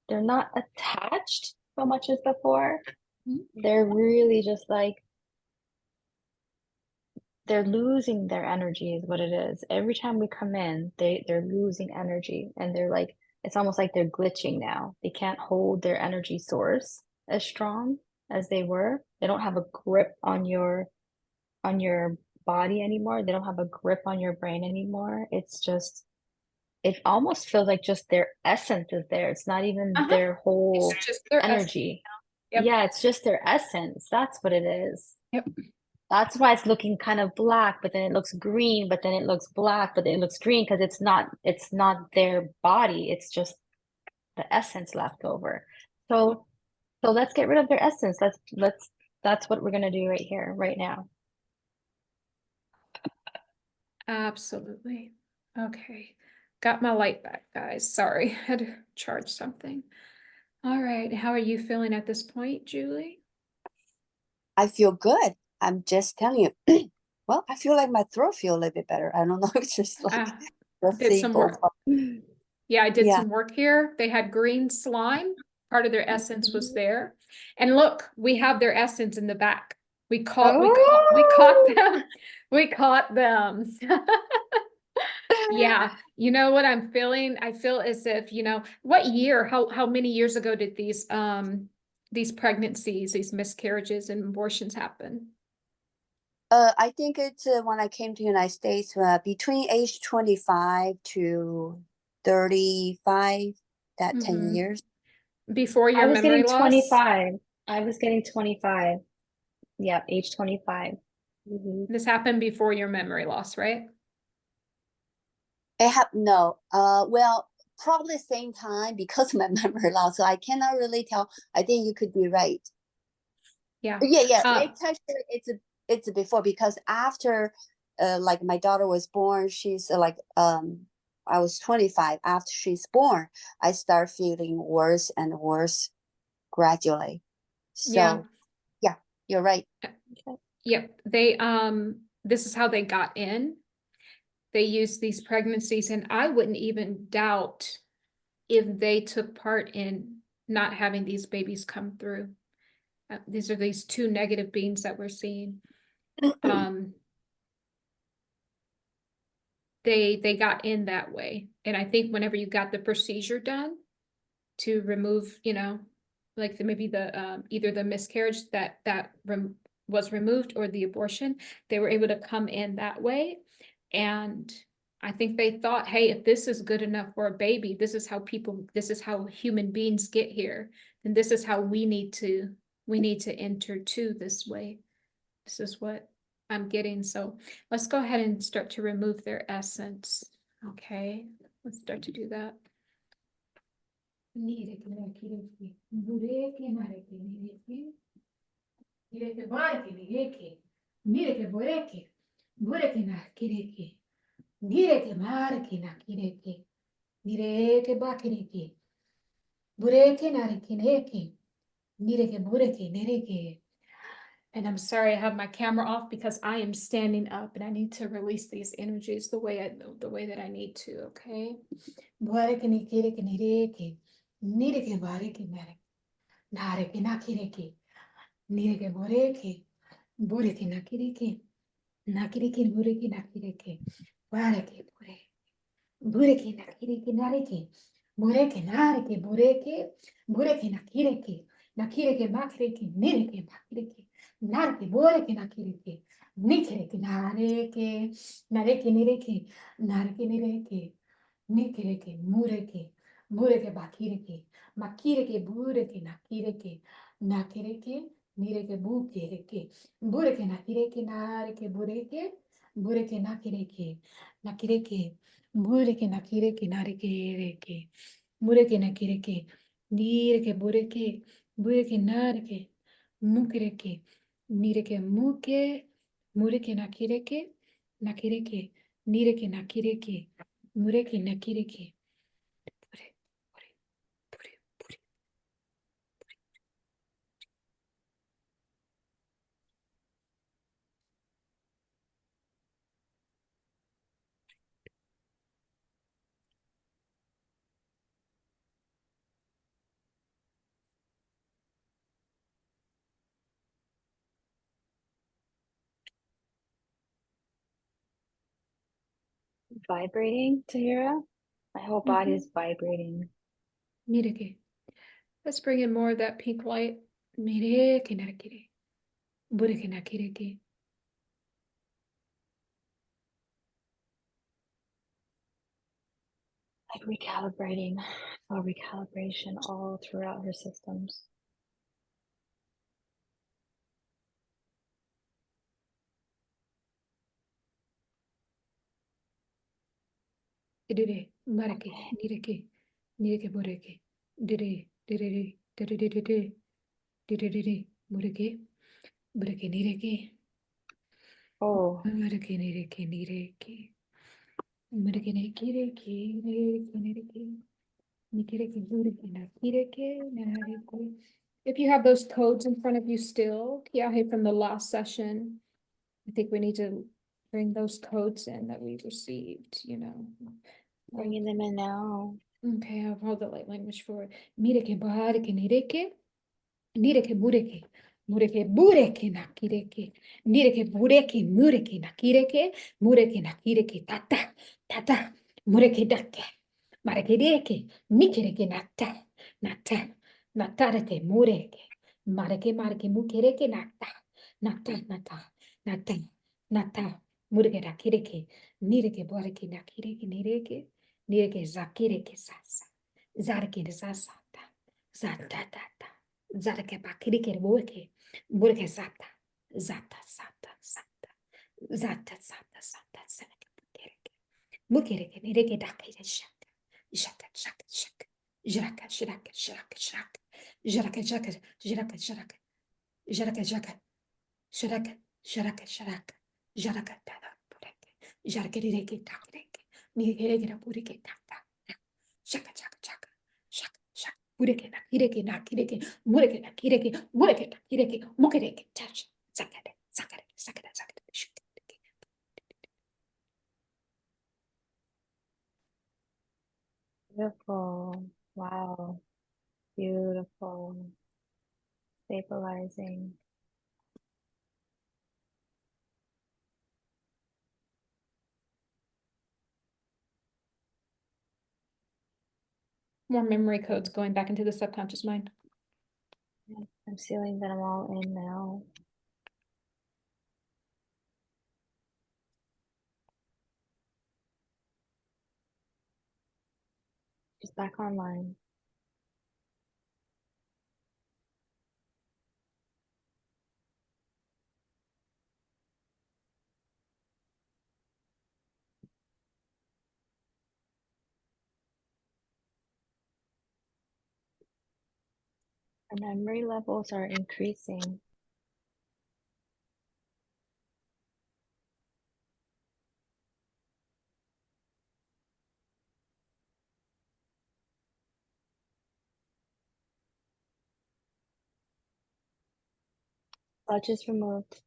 they're not attached so much as before. They're really just like they're losing their energy is what it is. Every time we come in, they're losing energy and they're like it's almost like they're glitching now. They can't hold their energy source as strong as they were. They don't have a grip on your body anymore. They don't have a grip on your brain anymore. It's just, it almost feels like just their essence is there. It's not even their whole It's just their energy. Yep. Yeah, it's just their essence. That's what it is. Yep. That's why it's looking kind of black, but then it looks green, but then it looks black, but then it looks green because it's not their body. It's just the essence left over. So let's get rid of their essence. That's what we're gonna do right here, right now. Absolutely. Okay. Got my light back, guys. Sorry, had to charge something. All right. How are you feeling at this point, Julie? I feel good. I'm just telling you. Well, I feel like my throat feel a little bit better. I don't know. It's just like Did some work. Yeah, I did Yeah. some work here. They had green slime. Part of their essence was there. And look, we have their essence in the back. We caught them. We caught them. Yeah, you know what I'm feeling? I feel as if, what year, how many years ago did these pregnancies, these miscarriages and abortions happen? I think it's when I came to United States, between age 25 to 35, that 10 Mhm. years. Before I your was memory getting loss? 25. I was getting 25. Yep, age 25. Mhm. This happened before your memory loss, right? No, well, probably same time because of my memory loss, so I cannot really tell. I think you could be right. Yeah. Yeah, it's actually it's before because after like my daughter was born, she's like I was 25. After she's born, I start feeling worse and worse gradually. Yeah. So yeah, you're right. Yep. This is how they got in. They used these pregnancies, and I wouldn't even doubt if they took part in not having these babies come through. These are these two negative beings that we're seeing. They got in that way. And I think whenever you got the procedure done to remove, like maybe the either the miscarriage was removed or the abortion, they were able to come in that way. And I think they thought, hey, if this is good enough for a baby, this is how human beings get here. And this is how we need to enter too this way. This is what I'm getting. So let's go ahead and start to remove their essence. Okay, let's start to do that. And I'm sorry I have my camera off because I am standing up and I need to release these energies the way that I need to, okay? Bureki nakireki nareki. Bureke nareke bureke. Bureke nakireki. Nakireke makireki nireke makireki. Nareke bureke nakireki. Nikireki nareke. Nareke nireke. Nareke nireke. Nikireke mureke. Mureke bakireke. Makireke bureke nakireke. Nakireke nireke bukireke. Bureke nakireke nareke bureke. Bureke nakireke. Nakireke. Bureke nakireke nareke. Bureke nakireke. Nireke bureke. Bureke nareke. Mukireke. Nireke muke. Mureke nakireke. Nakireke. Nireke nakireke. Mureke nakireke. Pure, pure, pure, pure. Vibrating, Tahira? My whole body is vibrating. Nireke. Let's bring in more of that pink light. Mireke nakire. Bureke nakireke. Like recalibrating, or recalibration all throughout her systems. Dire, mareke, nireke, nireke boreke, dire, dire, dire, dire, dire, dire, dire, boreke, boreke, nireke, Oh, mareke, nireke, nireke, mareke, nireke, nireke, nireke, nikireke, boreke, nakireke, nareke. If you have those codes in front of you still, Kiahe, from the last session, I think we need to bring those codes in that we received. bringing them in now. Okay, I have all the light language for it. Mireke, bareke, nireke, nireke, bureke, mureke bureke nakireke, nireke bureke mureke nakireke, mureke nakireke tata, tata, mureke dake, marekereke, mikereke nata, nata, natareke mureke, mareke mukereke nata, nata, nata, nata, nata, mureke nakireke, nireke boreke nakireke, nireke zakireke sasa, zareke zasata, zatata. Zareke bakirike burke, burke zata, zata, zata, zata, zata, zata, zata, zata, bukereke, bukereke, nireke dakire shaka, shaka, shaka, shaka, jiraka, shiraka, shiraka, shiraka, jiraka, shaka, jiraka, shiraka, jiraka, shaka, shiraka, shiraka, shiraka, jiraka, tada, bureke, jiraka, nireke dakireke, nireke bureke data, shaka, shaka, shaka, shaka, shaka. Mureke na kireke na kireke, mureke na kireke, mureke na kireke, mukereke, touch, sakade, sakade, sakade, sakade, shukeke. Beautiful. Wow. Beautiful. Stabilizing. More memory codes going back into the subconscious mind. I'm feeling that I'm all in now. Just back online. Our memory levels are increasing. Sludge is removed.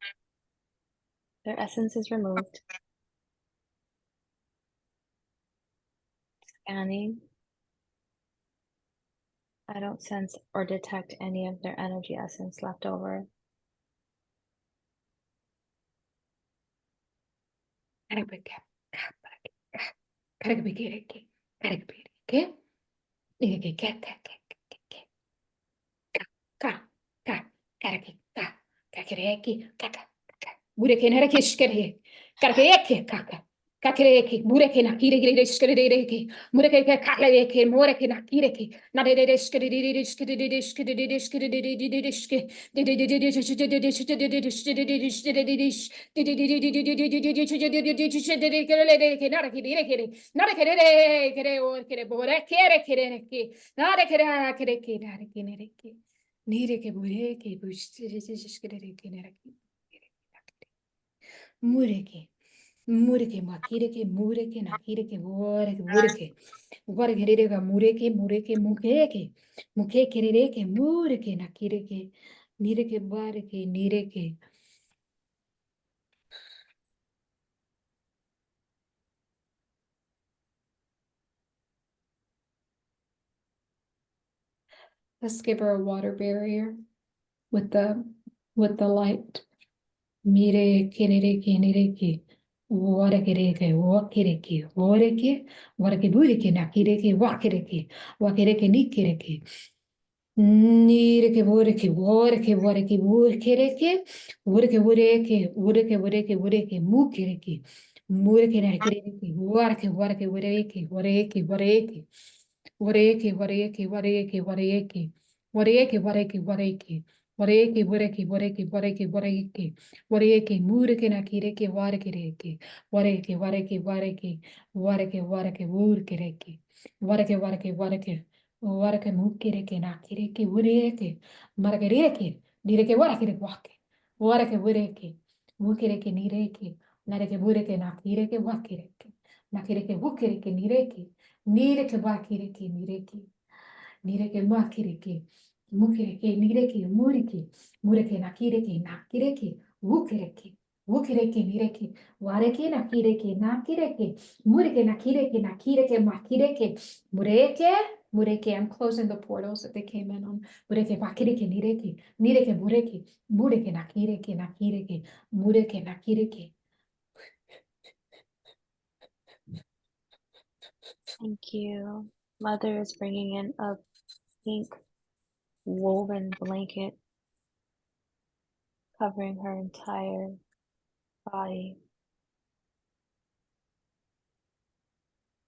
Their essence is removed. Scanning. I don't sense or detect any of their energy essence left over. Karabeke, karabeke, karabeke, nireke, ka, karake, kakareki, kaka, bureke nereke shkere, karake, kaka. Kakereke, bureke na kireke, shkereke, mureke kakaleke, moreke na kireke, na de shkereke, shkereke, shkereke, shkereke, Mureke, mureke, makireke, mureke, nakireke, voreke, mureke, vargereke, mureke, mureke, mukeke, mukekereke, mureke, nakireke, nireke, bareke, nireke. Let's give her a water barrier with the light. Mire, kereke, nireke, warekereke, wakereke, wareke, wareke, bureke, nakireke, wakereke, wakereke, nikireke. Nireke, voreke, voreke, voreke, vukereke, voreke, voreke, voreke, voreke, voreke, mukereke, mureke, nakireke, wareke, wareke, voreke, voreke, voreke, voreke, voreke, voreke, voreke, voreke, voreke, voreke. Wareke, wareke, wareke, wareke, wareke, wareke, mureke, nakireke, warekereke, wareke, wareke, wareke, wareke, wareke, wurkereke, wareke, wareke, wareke, wareke, mukireke, nakireke, wureke, margereke, direke, warekere, wake, wareke, wureke, wukireke, nireke, nareke, wureke, nakireke, wakireke, nakireke, wukireke, nireke, nireke, wakireke, nireke, nireke, makireke, mukireke, nireke, murike, mureke, nakireke, wukireke, wukireke, nireke, wareke, nakireke, murike, nakireke, makireke, mureke, Mureke, I'm closing the portals that they came in on. Mureke, wakireke, nireke, nireke, mureke, mureke, nakireke, nakireke, mureke, nakireke. Thank you. Mother is bringing in a pink woven blanket covering her entire body.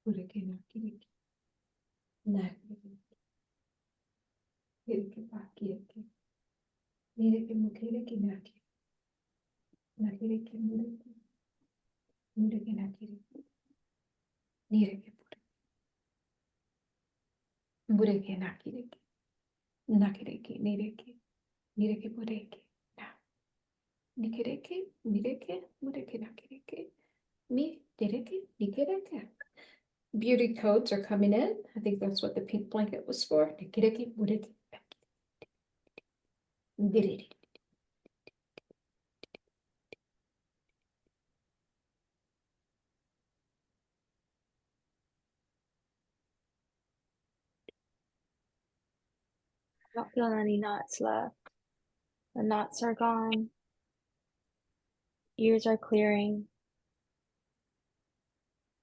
Mureke, nakireke, nakireke, kireke, wakireke, nireke, mukireke, nakireke, nakireke, mureke, mureke, nakireke, nireke, mureke, nakireke, nakireke, nireke, nireke, mureke, na, nikireke, mireke, mureke, nakireke, mi, direke, nikireke. Beauty codes are coming in. I think that's what the pink blanket was for. Nikireke, mureke, nakireke. I don't feel any knots left. The knots are gone. Ears are clearing.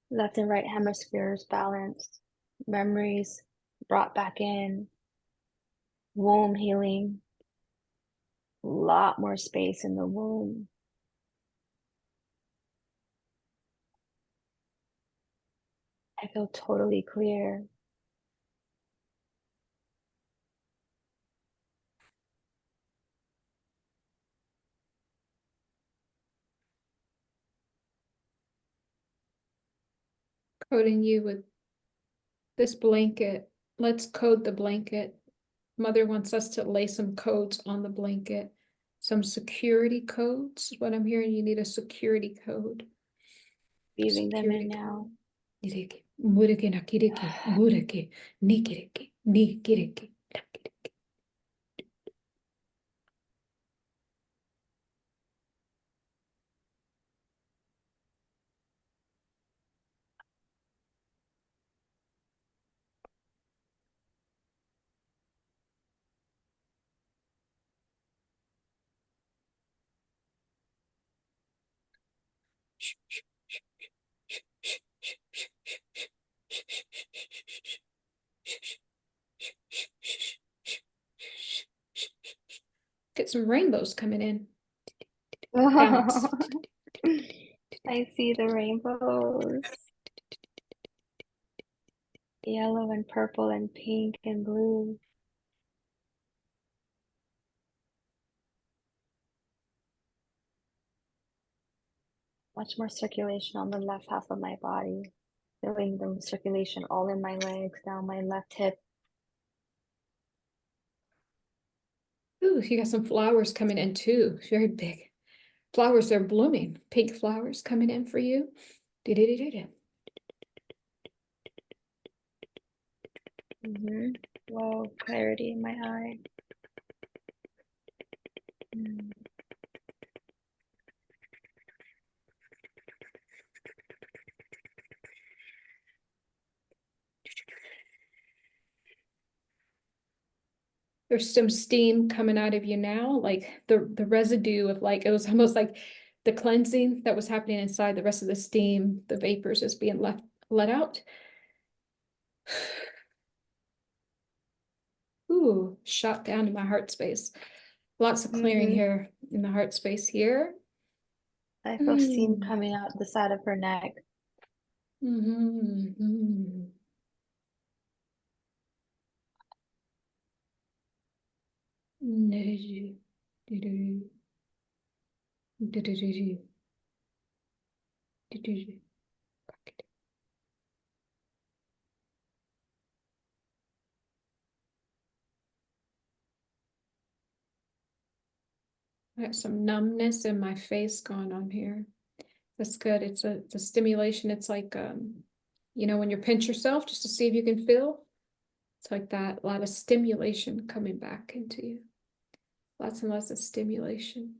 Left and right hemispheres balanced. Memories brought back in. Womb healing. A lot more space in the womb. I feel totally clear. Coding you with this blanket. Let's code the blanket. Mother wants us to lay some codes on the blanket. Some security codes. What I'm hearing, you need a security code. Weaving them Security in code. now. Nireke, mureke, nakireke, mureke, nikireke, nikireke, nakireke. Get some rainbows coming in. Bounce. I see the rainbows. Yellow and purple and pink and blue. Much more circulation on the left half of my body. Feeling the circulation all in my legs, down my left hip. Ooh, you got some flowers coming in too. Very big. Flowers are blooming. Pink flowers coming in for you. Whoa, clarity in my eye. There's some steam coming out of you now, like the residue of like, it was almost like the cleansing that was happening inside. The rest of the steam, the vapors is being let out. Ooh, shot down in my heart space. Lots of clearing here in the heart space here. I feel steam coming out the side of her neck. I have some numbness in my face going on here. That's good. It's a stimulation. It's like you know, when you pinch yourself just to see if you can feel. It's like that. A lot of stimulation coming back into you. Lots and lots of stimulation.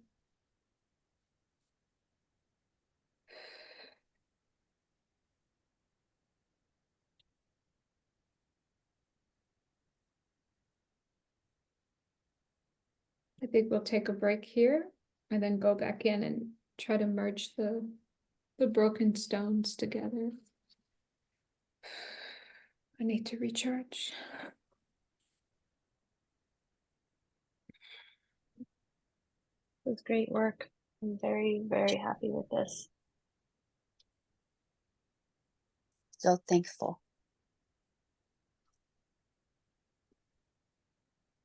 I think we'll take a break here and then go back in and try to merge the broken stones together. I need to recharge. It was great work. I'm very, very happy with this. So thankful.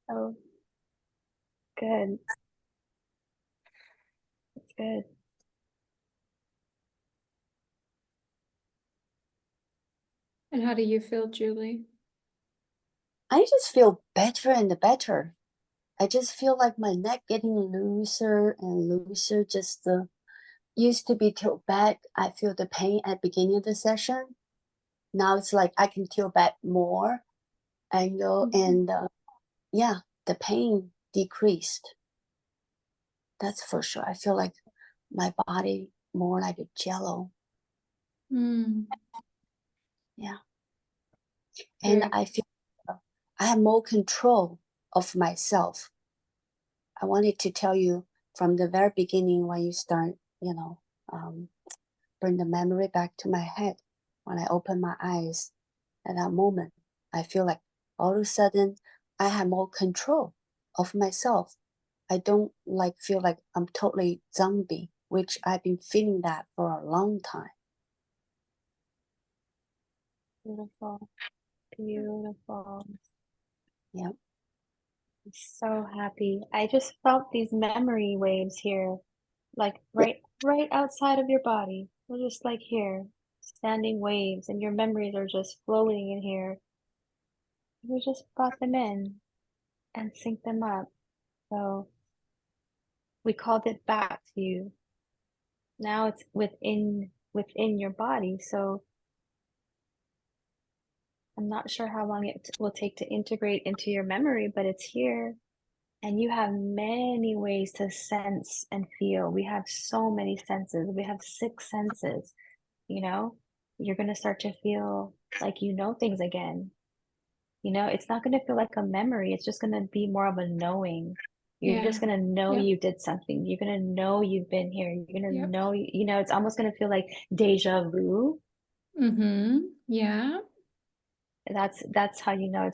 Oh, good. It's good. And how do you feel, Julie? I just feel better and better. I just feel like my neck getting looser and looser. Just used to be tilt back. I feel the pain at the beginning of the session. Now it's like I can tilt back more. And go and yeah, the pain decreased. That's for sure. I feel like my body more like a jello. Mm. Yeah. And Good. I feel I have more control of myself. I wanted to tell you from the very beginning when you start, bring the memory back to my head. When I open my eyes at that moment, I feel like all of a sudden I have more control of myself. I don't feel like I'm totally zombie, which I've been feeling that for a long time. Beautiful. Beautiful. Yeah. I'm so happy. I just felt these memory waves here, like right outside of your body. They're just like here, standing waves, and your memories are just floating in here. We just brought them in and sync them up. So we called it back to you. Now it's within your body. So I'm not sure how long it will take to integrate into your memory, but it's here. And you have many ways to sense and feel. We have so many senses. We have 6 senses, you know? You're going to start to feel like you know things again. It's not going to feel like a memory. It's just going to be more of a knowing. You're just Yeah. going to know Yep. you did something. You're going to know you've been here. You're going to Yep. know, it's almost going to feel like deja vu. Mm-hmm. Yeah. That's how you know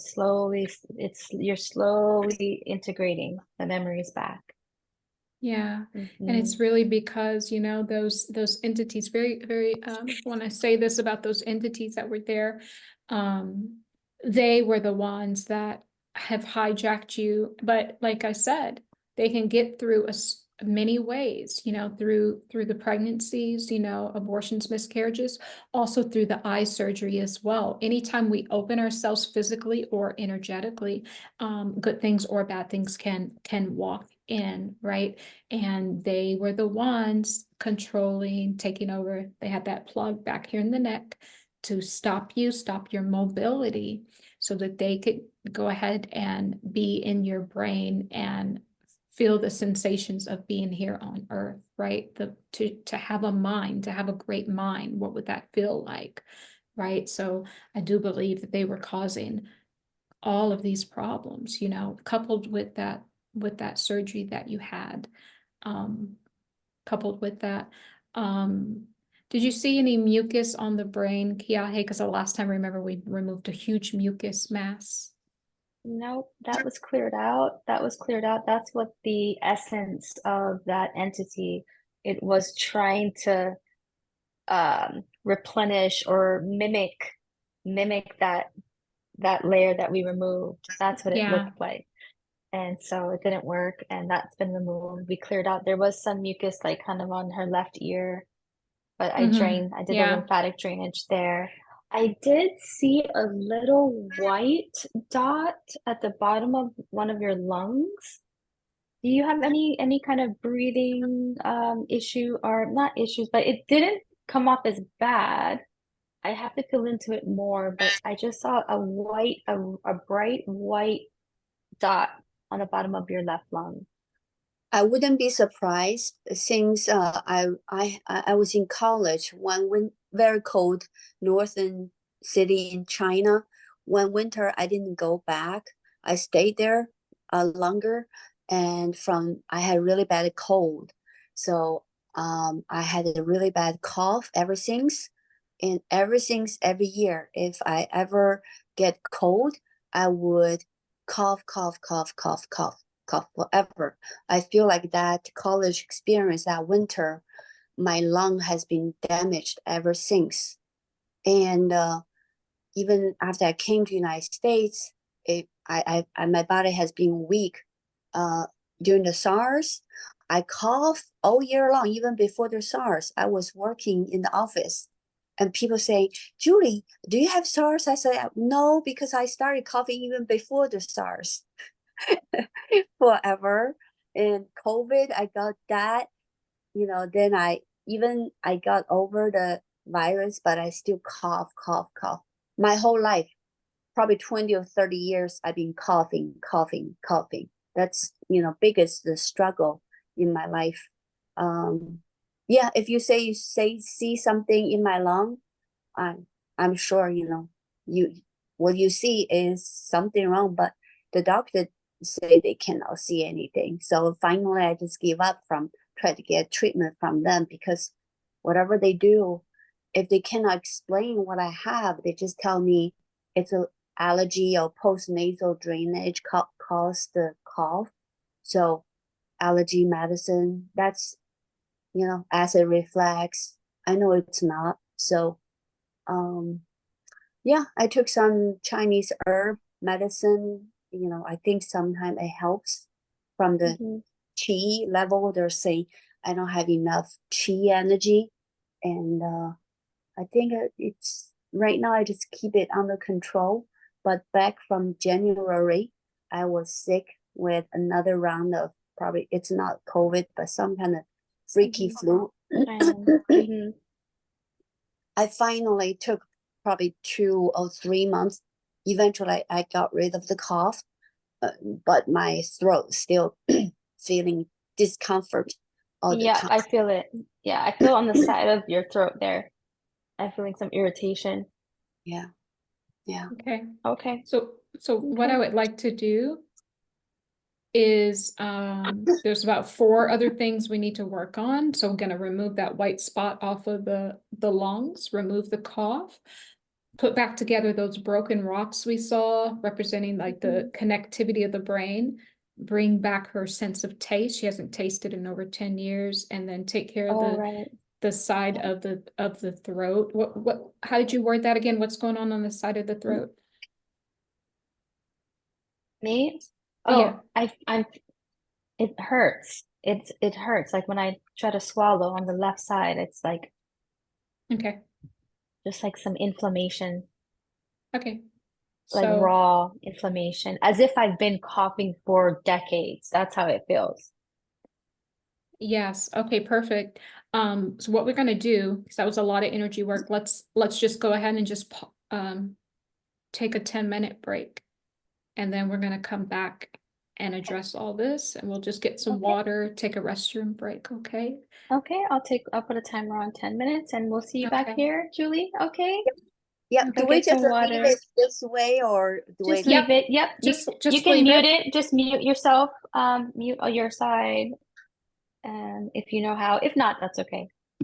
you're slowly integrating the memories back. Yeah. And it's Mhm. really because, those entities very, very, when I say this about those entities that were there, they were the ones that have hijacked you. But like I said, they can get through many ways, through the pregnancies, abortions, miscarriages, also through the eye surgery as well. Anytime we open ourselves physically or energetically, good things or bad things can walk in, right? And they were the ones controlling, taking over. They had that plug back here in the neck to stop your mobility, so that they could go ahead and be in your brain and feel the sensations of being here on earth, right? To have a mind, to have a great mind, what would that feel like, right? So I do believe that they were causing all of these problems, coupled with that surgery that you had, coupled with that. Did you see any mucus on the brain, Kiahe? Because the last time, remember, we removed a huge mucus mass. Nope, that was cleared out. That was cleared out. That's what the essence of that entity, it was trying to replenish or mimic that layer that we removed. That's what it Yeah. looked like. And so it didn't work, and that's been removed. We cleared out. There was some mucus like kind of on her left ear, but I did a Yeah. lymphatic drainage there. I did see a little white dot at the bottom of one of your lungs. Do you have any kind of breathing issue, or not issues, but it didn't come off as bad. I have to fill into it more, but I just saw a bright white dot on the bottom of your left lung. I wouldn't be surprised since I was in college when very cold northern city in China. When winter, I didn't go back. I stayed there longer. and I had really bad cold. So I had a really bad cough ever since. And ever since every year, if I ever get cold, I would cough, cough, cough, cough, cough, cough forever. I feel like that college experience that winter, my lung has been damaged ever since. And even after I came to the United States, my body has been weak. During the SARS, I coughed all year long, even before the SARS. I was working in the office, and people say, "Julie, do you have SARS?" I said, "No, because I started coughing even before the SARS." Forever. And COVID, I got that. Then I got over the virus, but I still cough, cough, cough. My whole life, probably 20 or 30 years, I've been coughing, coughing, coughing. That's, biggest the struggle in my life. Yeah, if you see something in my lung, I'm sure, what you see is something wrong, but the doctor say they cannot see anything. So finally I just give up from try to get treatment from them, because whatever they do, if they cannot explain what I have, they just tell me it's an allergy or postnasal drainage caused the cough. So allergy medicine, that's, acid reflux. I know it's not. So yeah, I took some Chinese herb medicine. I think sometimes it helps from the qi level. They're saying I don't have enough qi energy. And I think it's right now I just keep it under control. But back from January, I was sick with another round of, probably it's not COVID, but some kind of freaky flu. I finally took probably 2 or 3 months. Eventually, I got rid of the cough, but my throat still feeling discomfort all the Yeah, time. I feel it. Yeah, I feel on the side of your throat there. I'm feeling some irritation. Yeah, yeah. Okay. Okay. So what I would like to do is there's about 4 other things we need to work on. So I'm gonna remove that white spot off of the lungs, remove the cough, put back together those broken rocks we saw, representing like the connectivity of the brain, bring back her sense of taste. She hasn't tasted in over 10 years, and then take care of the side of the throat. How did you word that again? What's going on the side of the throat? Me? Yeah. Oh, it hurts. It hurts. Like when I try to swallow on the left side, it's like Okay. just like some inflammation, Okay. like So raw inflammation, as if I've been coughing for decades. That's how it feels. yes. Okay, perfect. So what we're gonna do, because that was a lot of energy work, let's just go ahead and just take a 10-minute break. And then we're gonna come back and address all this, and we'll just get some Okay. water, take a restroom break, okay? Okay, I'll put a timer on 10 minutes and we'll see you back Okay. here, Julie. Okay. Yeah, Go do we get just some leave water. it this way, or do we? Just leave it. Yep. Just You can leave mute it. it. Just mute yourself. Mute on your side. If you know how. If not, that's okay.